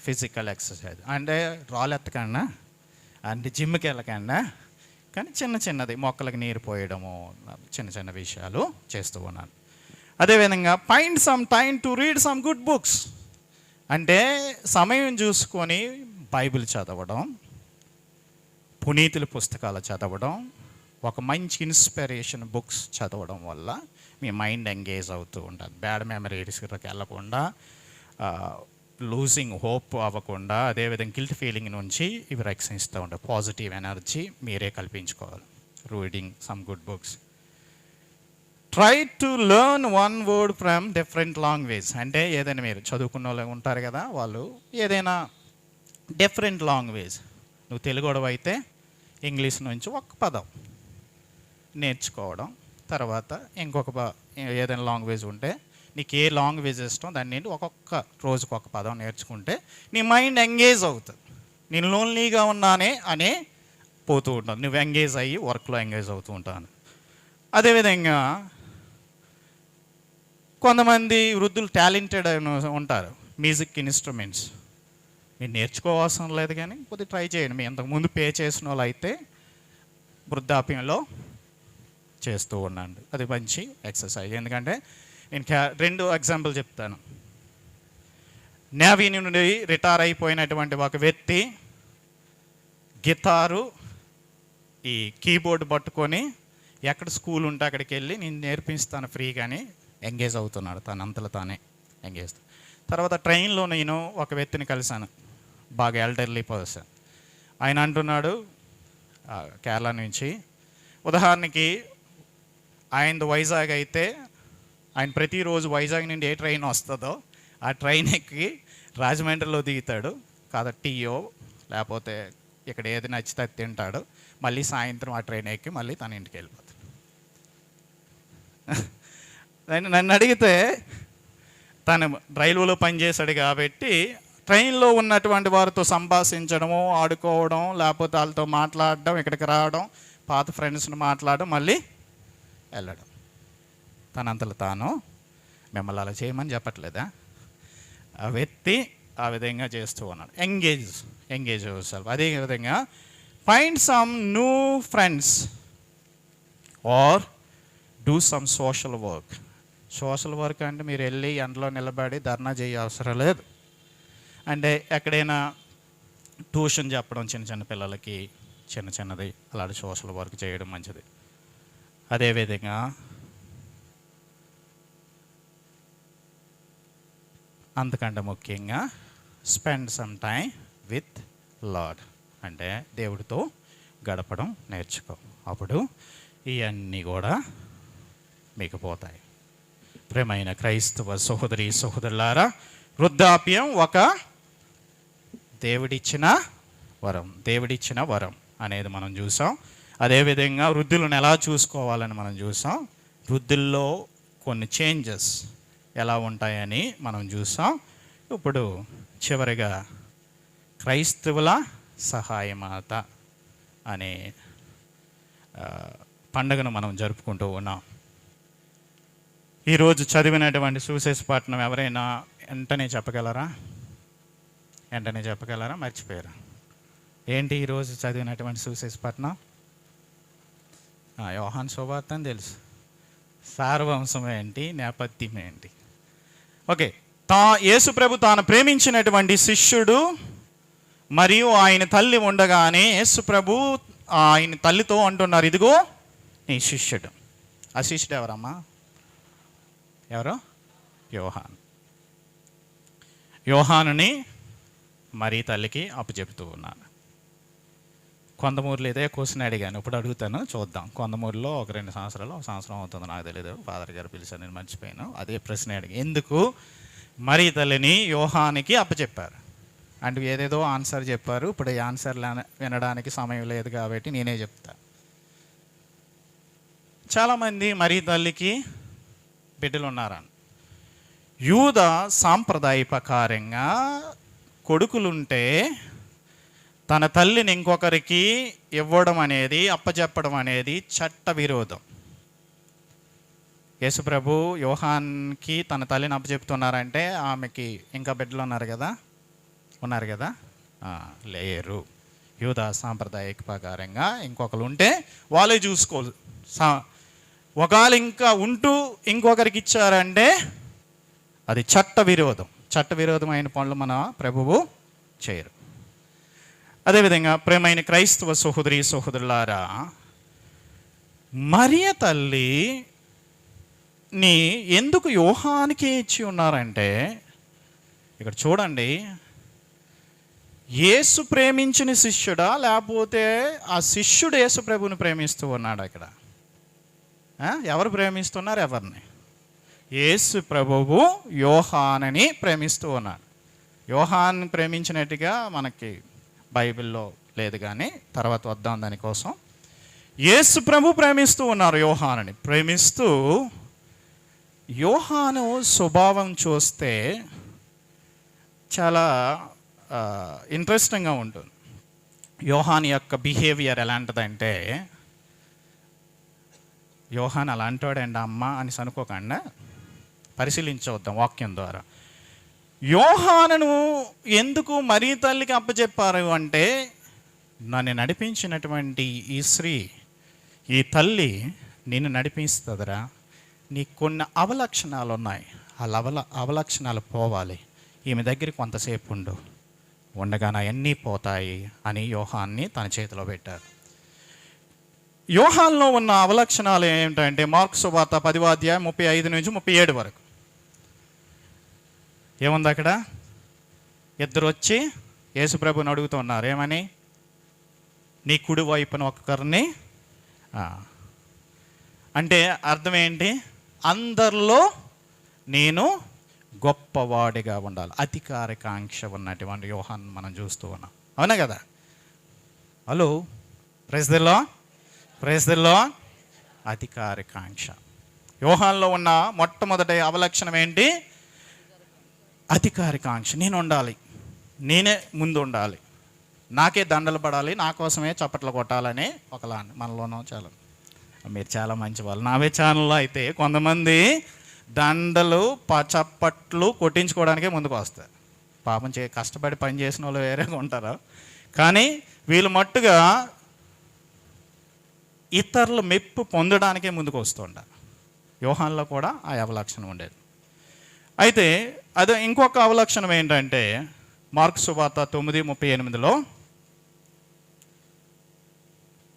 ఫిజికల్ ఎక్సర్సైజ్ అంటే రాళ్ళెత్తకన్నా, అంటే జిమ్కి వెళ్ళకన్నా, కానీ చిన్న చిన్నది మొక్కలకు నీరు పోయడము, చిన్న చిన్న విషయాలు చేస్తూ ఉన్నాను. అదేవిధంగా find some time to read some good books. అంటే సమయం చూసుకొని బైబిల్ చదవడం, పునీతుల పుస్తకాలు చదవడం, ఒక మంచి ఇన్స్పిరేషన్ బుక్స్ చదవడం వల్ల మీ మైండ్ ఎంగేజ్ అవుతూ ఉంటుంది. బ్యాడ్ మెమరీస్కి వెళ్ళకుండా, లూజింగ్ హోప్ అవ్వకుండా, అదేవిధంగా గిల్ట్ ఫీలింగ్ నుంచి ఇవి రక్షిస్తూ ఉంటాయి. పాజిటివ్ ఎనర్జీ మీరే కల్పించుకోవాలి. Reading some good books. Try to learn one word from different language. అంటే ఏదైనా మీరు చదువుకున్న వాళ్ళు ఉంటారు కదా, వాళ్ళు ఏదైనా డిఫరెంట్ లాంగ్వేజ్, నువ్వు తెలుగుడు అయితే ఇంగ్లీష్ నుంచి ఒక పదం నేర్చుకోవడం, తర్వాత ఇంకొక ఏదైనా లాంగ్వేజ్ ఉంటే నీకు ఏ లాంగ్వేజ్ ఇష్టం దాన్ని నేను ఒక్కొక్క రోజుకు ఒక పదం నేర్చుకుంటే నీ మైండ్ ఎంగేజ్ అవుతుంది. నేను లోన్లీగా ఉన్నానే అనే పోతూ ఉంటాను, నువ్వు ఎంగేజ్ అయ్యి వర్క్లో ఎంగేజ్ అవుతూ ఉంటాను. అదేవిధంగా కొంతమంది వృద్ధులు టాలెంటెడ్ ఉంటారు, మ్యూజిక్ ఇన్స్ట్రుమెంట్స్. మీరు నేర్చుకోవాల్సిన లేదు, కానీ కొద్దిగా ట్రై చేయండి. మీ ఇంతకుముందు పే చేసిన వాళ్ళు అయితే వృద్ధాప్యంలో చేస్తూ ఉండండి. అది మంచి ఎక్సర్సైజ్. ఎందుకంటే నేను 2 ఎగ్జాంపుల్ చెప్తాను. నేవీ నుండి రిటైర్ అయిపోయినటువంటి ఒక వ్యక్తి గిటారు, ఈ కీబోర్డ్ పట్టుకొని ఎక్కడ స్కూల్ ఉంటే అక్కడికి వెళ్ళి నేను నేర్పిస్తాను ఫ్రీగానే ఎంగేజ్ అవుతున్నాడు, తనంతలో తానే ఎంగేజ్. తర్వాత ట్రైన్లో నేను ఒక వ్యక్తిని కలిశాను, బాగా ఎల్డర్లీ పర్సన్. ఆయన అంటున్నాడు కేరళ నుంచి, ఉదాహరణకి ఆయనది వైజాగ్ అయితే ఆయన ప్రతిరోజు వైజాగ్ నుండి ఏ ట్రైన్ వస్తుందో ఆ ట్రైన్ ఎక్కి రాజమండ్రిలో దిగుతాడు, కాదా టీయో లేకపోతే ఇక్కడ ఏది నచ్చితే అది తింటాడు, మళ్ళీ సాయంత్రం ఆ ట్రైన్ ఎక్కి మళ్ళీ తన ఇంటికి వెళ్ళిపోతాడు. నన్ను అడిగితే తను రైల్వేలో పనిచేశాడు కాబట్టి ట్రైన్లో ఉన్నటువంటి వారితో సంభాషించడము, ఆడుకోవడం, లేకపోతే వాళ్ళతో మాట్లాడడం, ఇక్కడికి రావడం, పాత ఫ్రెండ్స్ని మాట్లాడడం, మళ్ళీ వెళ్ళడం. తనంతలో తాను మిమ్మల్ని అలా చేయమని చెప్పట్లేదా? ఆ వ్యక్తి ఆ విధంగా చేస్తూ ఉన్నాడు. Engage yourself. అదేవిధంగా find some new friends or do some social work. Social work అంటే మీరు వెళ్ళి ఎండలో నిలబడి ధర్నా చేయ అవసరం లేదు. అంటే ఎక్కడైనా ట్యూషన్ చెప్పడం చిన్న చిన్న పిల్లలకి, చిన్నది అలాంటి సోషల్ వర్క్ చేయడం మంచిది. అదేవిధంగా అంతకంటే ముఖ్యంగా spend some time with lord, అంటే దేవుడితో గడపడం నేర్చుకో. అప్పుడు ఇవన్నీ కూడా మీకు పోతాయి. ప్రియమైన క్రైస్తవ సహోదరి సహోదరులారా, వృద్ధాప్యం ఒక దేవుడిచ్చిన వరం అనేది మనం చూసాం. అదేవిధంగా వృద్ధులను ఎలా చూసుకోవాలని మనం చూసాం. వృద్ధుల్లో కొన్ని చేంజెస్ ఎలా ఉంటాయని మనం చూసాం. ఇప్పుడు చివరిగా క్రైస్తవుల సహాయమాత అనే పండుగను మనం జరుపుకుంటూ ఉన్నాం. ఈరోజు చదివినటువంటి సువిశేషపట్నం ఎవరైనా వెంటనే చెప్పగలరా? మర్చిపోయారా? ఏంటి ఈరోజు చదివినటువంటి సువిశేషపట్నం? యోహాను సువార్త అని తెలుసు. సారవంశం ఏంటి, నేపథ్యం ఏంటి? ఓకే, యేసు ప్రభు తాను ప్రేమించినటువంటి శిష్యుడు మరియు ఆయన తల్లి ఉండగానే యేసు ప్రభు ఆయన తల్లితో అంటున్నారు, ఇదిగో నీ శిష్యుడు. ఆ శిష్యుడు ఎవరమ్మా? ఎవరు? యోహానుని మరి తల్లికి అప్పచెప్తూ ఉన్నాను. కొందమూరులో ఇదే క్వశ్చన్ అడిగాను, ఇప్పుడు అడుగుతాను, చూద్దాం. కొందమూరులో ఒక 2 సంవత్సరాలు, 1 సంవత్సరం అవుతుంది నాకు తెలియదు, ఫాదర్ గారు పిలిచాను, నేను మర్చిపోయాను. అదే ప్రశ్న అడిగాను, ఎందుకు మరి తల్లిని యోహానికి అప్పచెప్పారు అంటే ఏదేదో ఆన్సర్ చెప్పారు. ఇప్పుడు ఈ ఆన్సర్ వినడానికి సమయం లేదు కాబట్టి నేనే చెప్తా. చాలామంది మరి తల్లికి బిడ్డలు ఉన్నారని. యూద సాంప్రదాయ ప్రకారంగా కొడుకులుంటే తన తల్లిని ఇంకొకరికి ఇవ్వడం అనేది, అప్పచెప్పడం అనేది చట్ట విరోధం. యేసుప్రభు యోహాన్కి తన తల్లిని అప్పచెప్తున్నారంటే ఆమెకి ఇంకా బిడ్డలు ఉన్నారు కదా లేరు. యూద సాంప్రదాయక ప్రకారంగా ఇంకొకరు ఉంటే వాళ్ళే చూసుకోవాలి. ఒకవేళ ఇంకా ఉంటూ ఇంకొకరికి ఇచ్చారంటే అది చట్టవిరోధమైన పనులు మన ప్రభువు చేయరు. అదేవిధంగా ప్రేమైన క్రైస్తవ సహోదరి సహోదరులారా, మరియ తల్లిని ఎందుకు యోహానికి ఇచ్చి ఉన్నారంటే, ఇక్కడ చూడండి, యేసు ప్రేమించిన శిష్యుడా లేకపోతే ఆ శిష్యుడు యేసు ప్రభుని ప్రేమిస్తూ ఉన్నాడు? అక్కడ ఎవరు ప్రేమిస్తున్నారు? ఎవరిని? యేసు ప్రభువు యోహానుని ప్రేమిస్తూ ఉన్నాడు. యోహాన్ని ప్రేమించినట్టుగా మనకి బైబిల్లో లేదు, కానీ తర్వాత వద్దాం దానికోసం. యేసు ప్రభు ప్రేమిస్తూ ఉన్నారు యోహానుని. ప్రేమిస్తూ యోహాను స్వభావం చూస్తే చాలా ఇంట్రెస్టింగ్గా ఉంటుంది. యోహాను యొక్క బిహేవియర్ ఎలాంటిదంటే, యోహాను అలాంటివాడండి అమ్మ అని అనుకోకుండా పరిశీలించవద్దాం వాక్యం ద్వారా. యోహానును ఎందుకు మరీ తల్లికి అప్పచెప్పారు అంటే, నన్ను నడిపించినటువంటి ఈ స్త్రీ, ఈ తల్లి నిన్ను నడిపిస్తుందిరా, నీకు కొన్ని అవలక్షణాలు ఉన్నాయి, ఆ అవలక్షణాలు పోవాలి, ఈమె దగ్గర కొంతసేపు ఉండగానే అన్నీ పోతాయి అని యోహాన్ని తన చేతిలో పెట్టారు. యోహాన్లో ఉన్న అవలక్షణాలు ఏమిటంటే, మార్కు సువార్త 10వ అధ్యాయం 35 నుంచి 37 వరకు ఏముంది అక్కడ? ఇద్దరు వచ్చి యేసుప్రభుని అడుగుతున్నారు, ఏమని? నీ కుడి వైపున ఒక్కరిని. అంటే అర్థం ఏంటి? అందరిలో నేను గొప్పవాడిగా ఉండాలి, అధికారకాంక్ష ఉన్నటువంటి యోహాన్ మనం చూస్తూ ఉన్నాం. అవునా కదా? Hello, praise the Lord. అధికారకాంక్ష యోహాన్లో ఉన్న మొట్టమొదటి అవలక్షణం ఏంటి? అధికారకాంక్ష. నేను ఉండాలి, నేనే ముందు ఉండాలి, నాకే దండలు పడాలి, నా కోసమే చప్పట్లు కొట్టాలని ఒకలా. మనలోనూ చాలా, మీరు చాలా మంచి వాళ్ళు. నావే ఛానల్లో అయితే కొంతమంది దండలు చప్పట్లు కొట్టించుకోవడానికే ముందుకు వస్తారు. పాపం కష్టపడి పని చేసిన వాళ్ళు వేరేగా ఉంటారు, కానీ వీళ్ళు మట్టుగా ఇతరుల మెప్పు పొందడానికే ముందుకు వస్తుంటారు. యోహాన్లో కూడా ఆ అవలక్షణం ఉండేది. అయితే అదే ఇంకొక అవలక్షణం ఏంటంటే, మార్కు సువార్త 9:38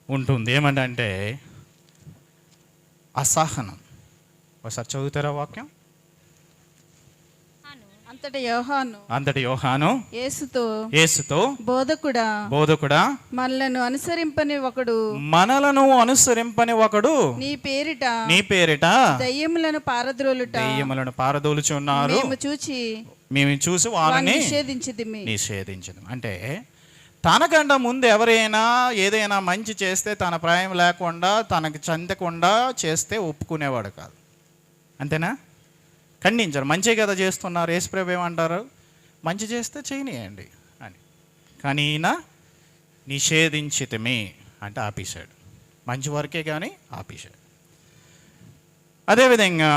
ఉంటుంది. ఏమంటే అసహనం. ఒకసారి చదువుతారా వాక్యం? అంతటి యోహాను యేసుతో బోధకుడా మనలను అనుసరింపని ఒకడు నీ పేరిట దయ్యములను పారదోలుచున్నారు, మేము చూసి వారిని నిషేధించదు. అంటే తనకంటే ముందు ఎవరైనా ఏదైనా మంచి చేస్తే తన ప్రాయం లేకుండా తనకు చెందకుండా చేస్తే ఒప్పుకునేవాడు కాదు. అంతేనా? ఖండించారు. మంచి కదా చేస్తున్నారు, యేసుప్రభు ఏమంటారు? మంచి చేస్తే చేయనియండి అని. కానీ ఈయన నిషేధించితమే అంటే ఆపేశాడు. మంచి వరకే కానీ ఆపేశాడు. అదేవిధంగా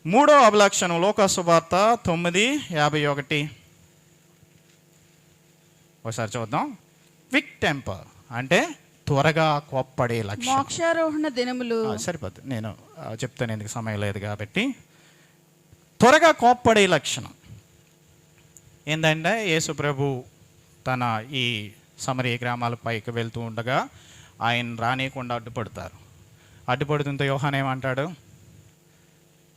3వ అభిలక్షణం లోకాసు వార్త 9:51 ఒకసారి చూద్దాం. క్విక్ టెంపర్ అంటే త్వరగా కోప్పడే లక్షణం. మోక్షారోహణ దినములు సరిపోతుంది, నేను చెప్తాను ఎందుకు సమయం లేదు కాబట్టి. త్వరగా కోప్పడే లక్షణం ఏంటంటే యేసు ప్రభు తన ఈ సమరయ గ్రామాల పైకి వెళ్తూ ఉండగా ఆయన రానియకుండా అడ్డుపడతారు. అడ్డుపడుతుంటే యోహాన్ ఏమంటాడు?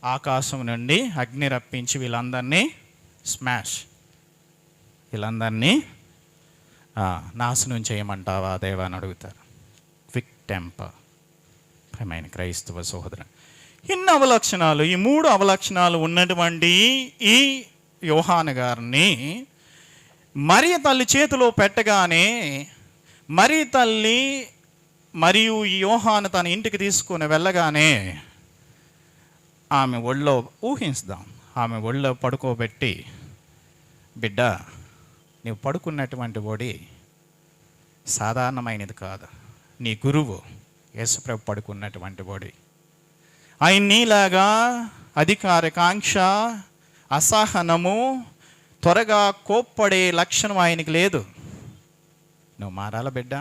ఆకాశం నుండి అగ్ని రప్పించి వీళ్ళందరినీ వీళ్ళందరినీ నాశనం చేయమంటావా దేవా అని అడుగుతారు. Quick temper. ప్రియమైన క్రైస్తవ సహోదరుడు, ఇన్ని అవలక్షణాలు, ఈ 3 అవలక్షణాలు ఉన్నటువంటి ఈ యోహాను గారిని మరియ తల్లి చేతిలో పెట్టగానే మరియ తల్లి మరియు ఈ యోహాను తన ఇంటికి తీసుకొని వెళ్ళగానే ఆమె ఒళ్ళో ఊహిస్తాం, ఆమె ఒళ్ళో పడుకోబెట్టి, బిడ్డ నీవు పడుకున్నటువంటి ఒడి సాధారణమైనది కాదు, నీ గురువు యేసుప్రభు పడుకున్నటువంటి ఒడి. ఆయన నీలాగా అధికారకాంక్ష, అసహనము, త్వరగా కోప్పడే లక్షణం ఆయనకి లేదు. నువ్వు మారాల బిడ్డ,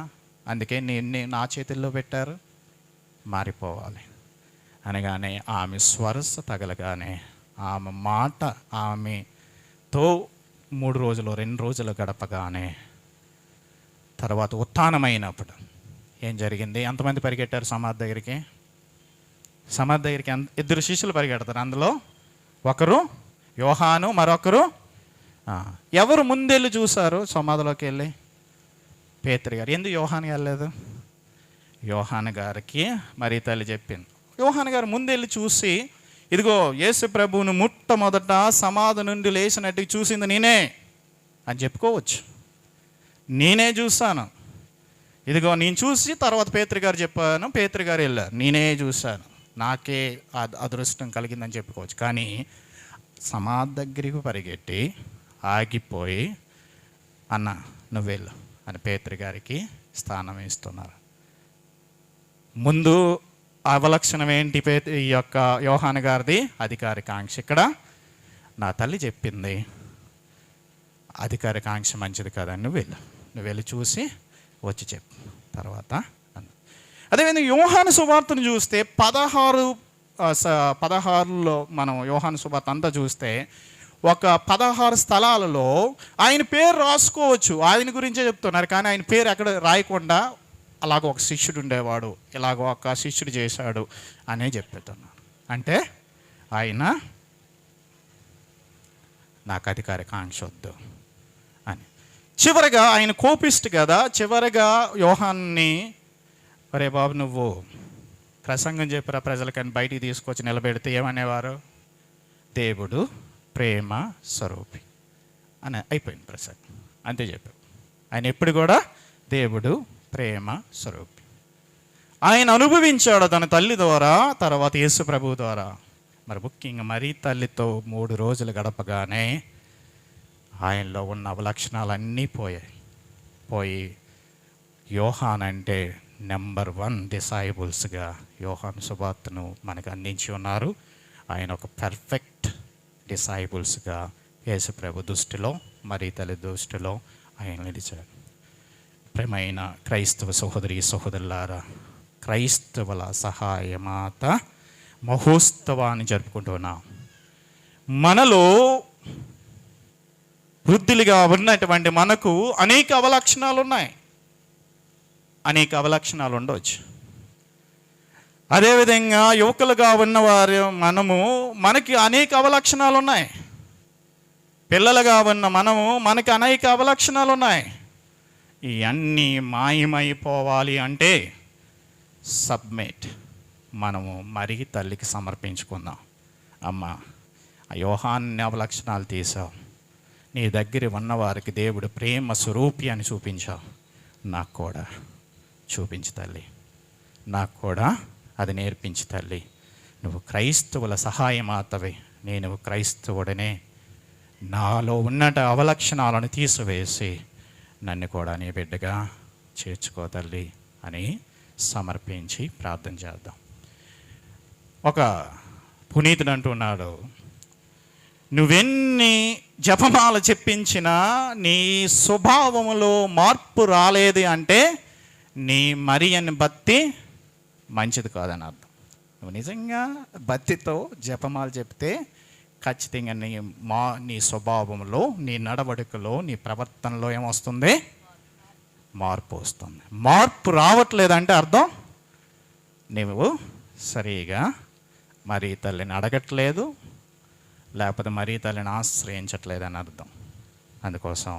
అందుకే నేను నా చేతుల్లో పెట్టారు, మారిపోవాలి అనగానే ఆమె స్వరస తగలగానే, ఆమె మాట ఆమెతో 3 రోజులు 2 రోజులు గడపగానే తర్వాత ఉత్థానమైనప్పుడు ఏం జరిగింది? ఎంతమంది పరిగెట్టారు సమాధి దగ్గరికి? సమాధి దగ్గరికి 2 శిష్యులు పరిగెడతారు. అందులో ఒకరు యోహాను, మరొకరు ఎవరు ముందెళ్ళి చూశారు సమాధిలోకి వెళ్ళి? పేతురు గారు. ఎందుకు యోహాను వెళ్ళలేదు? యోహాను గారికి మరి తల్లి చెప్పింది. యోహాను గారు ముందెళ్ళి చూసి, ఇదిగో యేసు ప్రభువును మొట్టమొదట సమాధి నుండి లేచినట్టు చూసింది నేనే అని చెప్పుకోవచ్చు. నేనే చూశాను, ఇదిగో నేను చూసి తర్వాత పేతురు గారు చెప్పాను, పేతురు గారు వెళ్ళారు, నేనే చూశాను, నాకే అదృష్టం కలిగిందని చెప్పుకోవచ్చు. కానీ సమాధి దగ్గరికి పరిగెట్టి ఆగిపోయి, అన్న నువ్వు వెళ్ళు అని పేతురు గారికి స్థానం ఇస్తున్నారు. ముందు అవలక్షణం ఏంటి? ఈ యొక్క యోహాను గారిది అధికారకాంక్ష. ఇక్కడ నా తల్లి చెప్పింది అధికారకాంక్ష మంచిది కదా, నువ్వు వెళ్ళి చూసి వచ్చి చెప్పు తర్వాత. అదేవిధంగా యోహాను సువార్తను చూస్తే 16లో మనం యోహాను సువార్త అంతా చూస్తే ఒక 16 స్థలాలలో ఆయన పేరు రాసుకోవచ్చు, ఆయన గురించే చెప్తున్నారు. కానీ ఆయన పేరు ఎక్కడ రాయకుండా అలాగ ఒక శిష్యుడు ఉండేవాడు, ఇలాగ ఒక శిష్యుడు చేశాడు అనే చెప్తున్నారు. అంటే ఆయన నాకు అధికారకాంక్ష వద్దు అని. చివరిగా ఆయన కోపిస్ట్ కదా, చివరిగా యోహాన్ని, అరే బాబు నువ్వు ప్రసంగం చెప్పిరా ప్రజలకని బయటికి తీసుకొచ్చి నిలబెడితే ఏమనేవారు? దేవుడు ప్రేమ స్వరూపి అని అయిపోయింది ప్రసంగం. అంతే చెప్పారు. ఆయన ఎప్పుడు కూడా దేవుడు ప్రేమ స్వరూపి. ఆయన అనుభవించాడు తన తల్లి ద్వారా, తర్వాత యేసు ప్రభు ద్వారా. మరి ముఖ్యంగా మరీ తల్లితో 3 రోజులు గడపగానే ఆయనలో ఉన్న అవలక్షణాలన్నీ పోయి యోహాన్ అంటే నెంబర్ 1 డిసైబుల్స్గా యోహాను సువార్తను మనకు అందించి ఉన్నారు. ఆయన ఒక పర్ఫెక్ట్ డిసైబుల్స్గా యేసు ప్రభు దృష్టిలో, మరీ తల్లి దృష్టిలో ఆయన నిలిచాడు. ప్రేమైన క్రైస్తవ సహోదరి సహోదరులారా, క్రైస్తవుల సహాయమాత మహోత్సవాన్ని జరుపుకుంటున్నాం. మనలో వృద్ధులుగా ఉన్నటువంటి మనకు అనేక అవలక్షణాలు ఉన్నాయి, అనేక అవలక్షణాలు ఉండవచ్చు. అదేవిధంగా యువకులుగా ఉన్నవారు మనకి అనేక అవలక్షణాలు ఉన్నాయి. పిల్లలుగా ఉన్న మనకి అనేక అవలక్షణాలు ఉన్నాయి. ఇవన్నీ మాయమైపోవాలి అంటే సబ్మిట్, మనము మరీ తల్లికి సమర్పించుకుందాం. అమ్మ, యోహాన్ని అవలక్షణాలు తీసావు, నీ దగ్గర ఉన్నవారికి దేవుడు ప్రేమ స్వరూపి అని చూపించావు. నాకు కూడా చూపించు తల్లి, నాకు కూడా అది నేర్పించు తల్లి. నువ్వు క్రైస్తవుల సహాయమాతవే, నేను క్రైస్తవుడనే. నాలో ఉన్నట అవలక్షణాలను తీసివేసి నన్ను కూడా నీ బిడ్డగా చేర్చుకో తల్లి అని సమర్పించి ప్రార్థన చేద్దాం. ఒక పునీతుడు అంటున్నాడు, నువ్వెన్ని జపమాల చెప్పించినా నీ స్వభావములో మార్పు రాలేదు అంటే నీ మరియని భక్తి మంచిది కాదని అర్థం. నువ్వు నిజంగా భక్తితో జపమాలు చెప్తే ఖచ్చితంగా నీ స్వభావంలో, నీ నడవడికలో, నీ ప్రవర్తనలో ఏమొస్తుంది? మార్పు వస్తుంది. మార్పు రావట్లేదంటే అర్థం నువ్వు సరిగా మరి తల్లిని అడగట్లేదు, లేకపోతే మరీ తల్లిని ఆశ్రయించట్లేదని అర్థం. అందుకోసం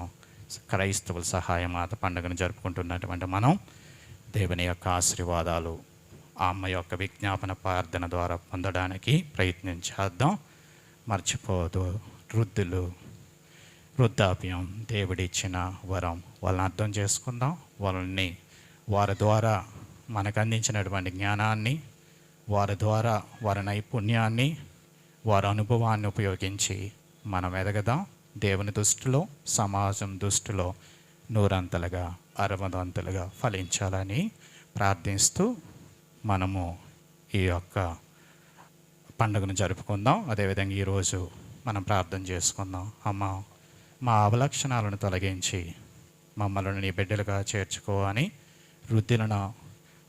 క్రైస్తవుల సహాయమాత పండుగను జరుపుకుంటున్నటువంటి మనం దేవుని యొక్క ఆశీర్వాదాలు ఆ అమ్మ యొక్క విజ్ఞాపన ప్రార్థన ద్వారా పొందడానికి ప్రయత్నం చేద్దాం. మర్చిపోదు, వృద్ధాప్యం దేవుడిచ్చిన వరం, వాళ్ళని అర్థం చేసుకుందాం. వారి ద్వారా మనకు అందించినటువంటి జ్ఞానాన్ని, వారి ద్వారా వారి నైపుణ్యాన్ని, వారి అనుభవాన్ని ఉపయోగించి మనం ఎదగదాం. దేవుని దృష్టిలో, సమాజం దృష్టిలో 100 60 ఫలించాలని ప్రార్థిస్తూ మనము ఈ యొక్క పండుగను జరుపుకుందాం. అదేవిధంగా ఈరోజు మనం ప్రార్థన చేసుకుందాం. అమ్మ, మా అవలక్షణాలను తొలగించి మమ్మల్ని నీ బిడ్డలుగా చేర్చుకో అని, వృద్ధులను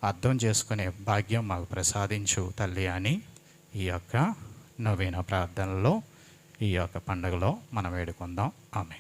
అర్థం చేసుకునే భాగ్యం మాకు ప్రసాదించు తల్లి అని ఈ యొక్క నవీన ప్రార్థనలో, ఈ యొక్క పండుగలో మనం వేడుకుందాం. ఆమె.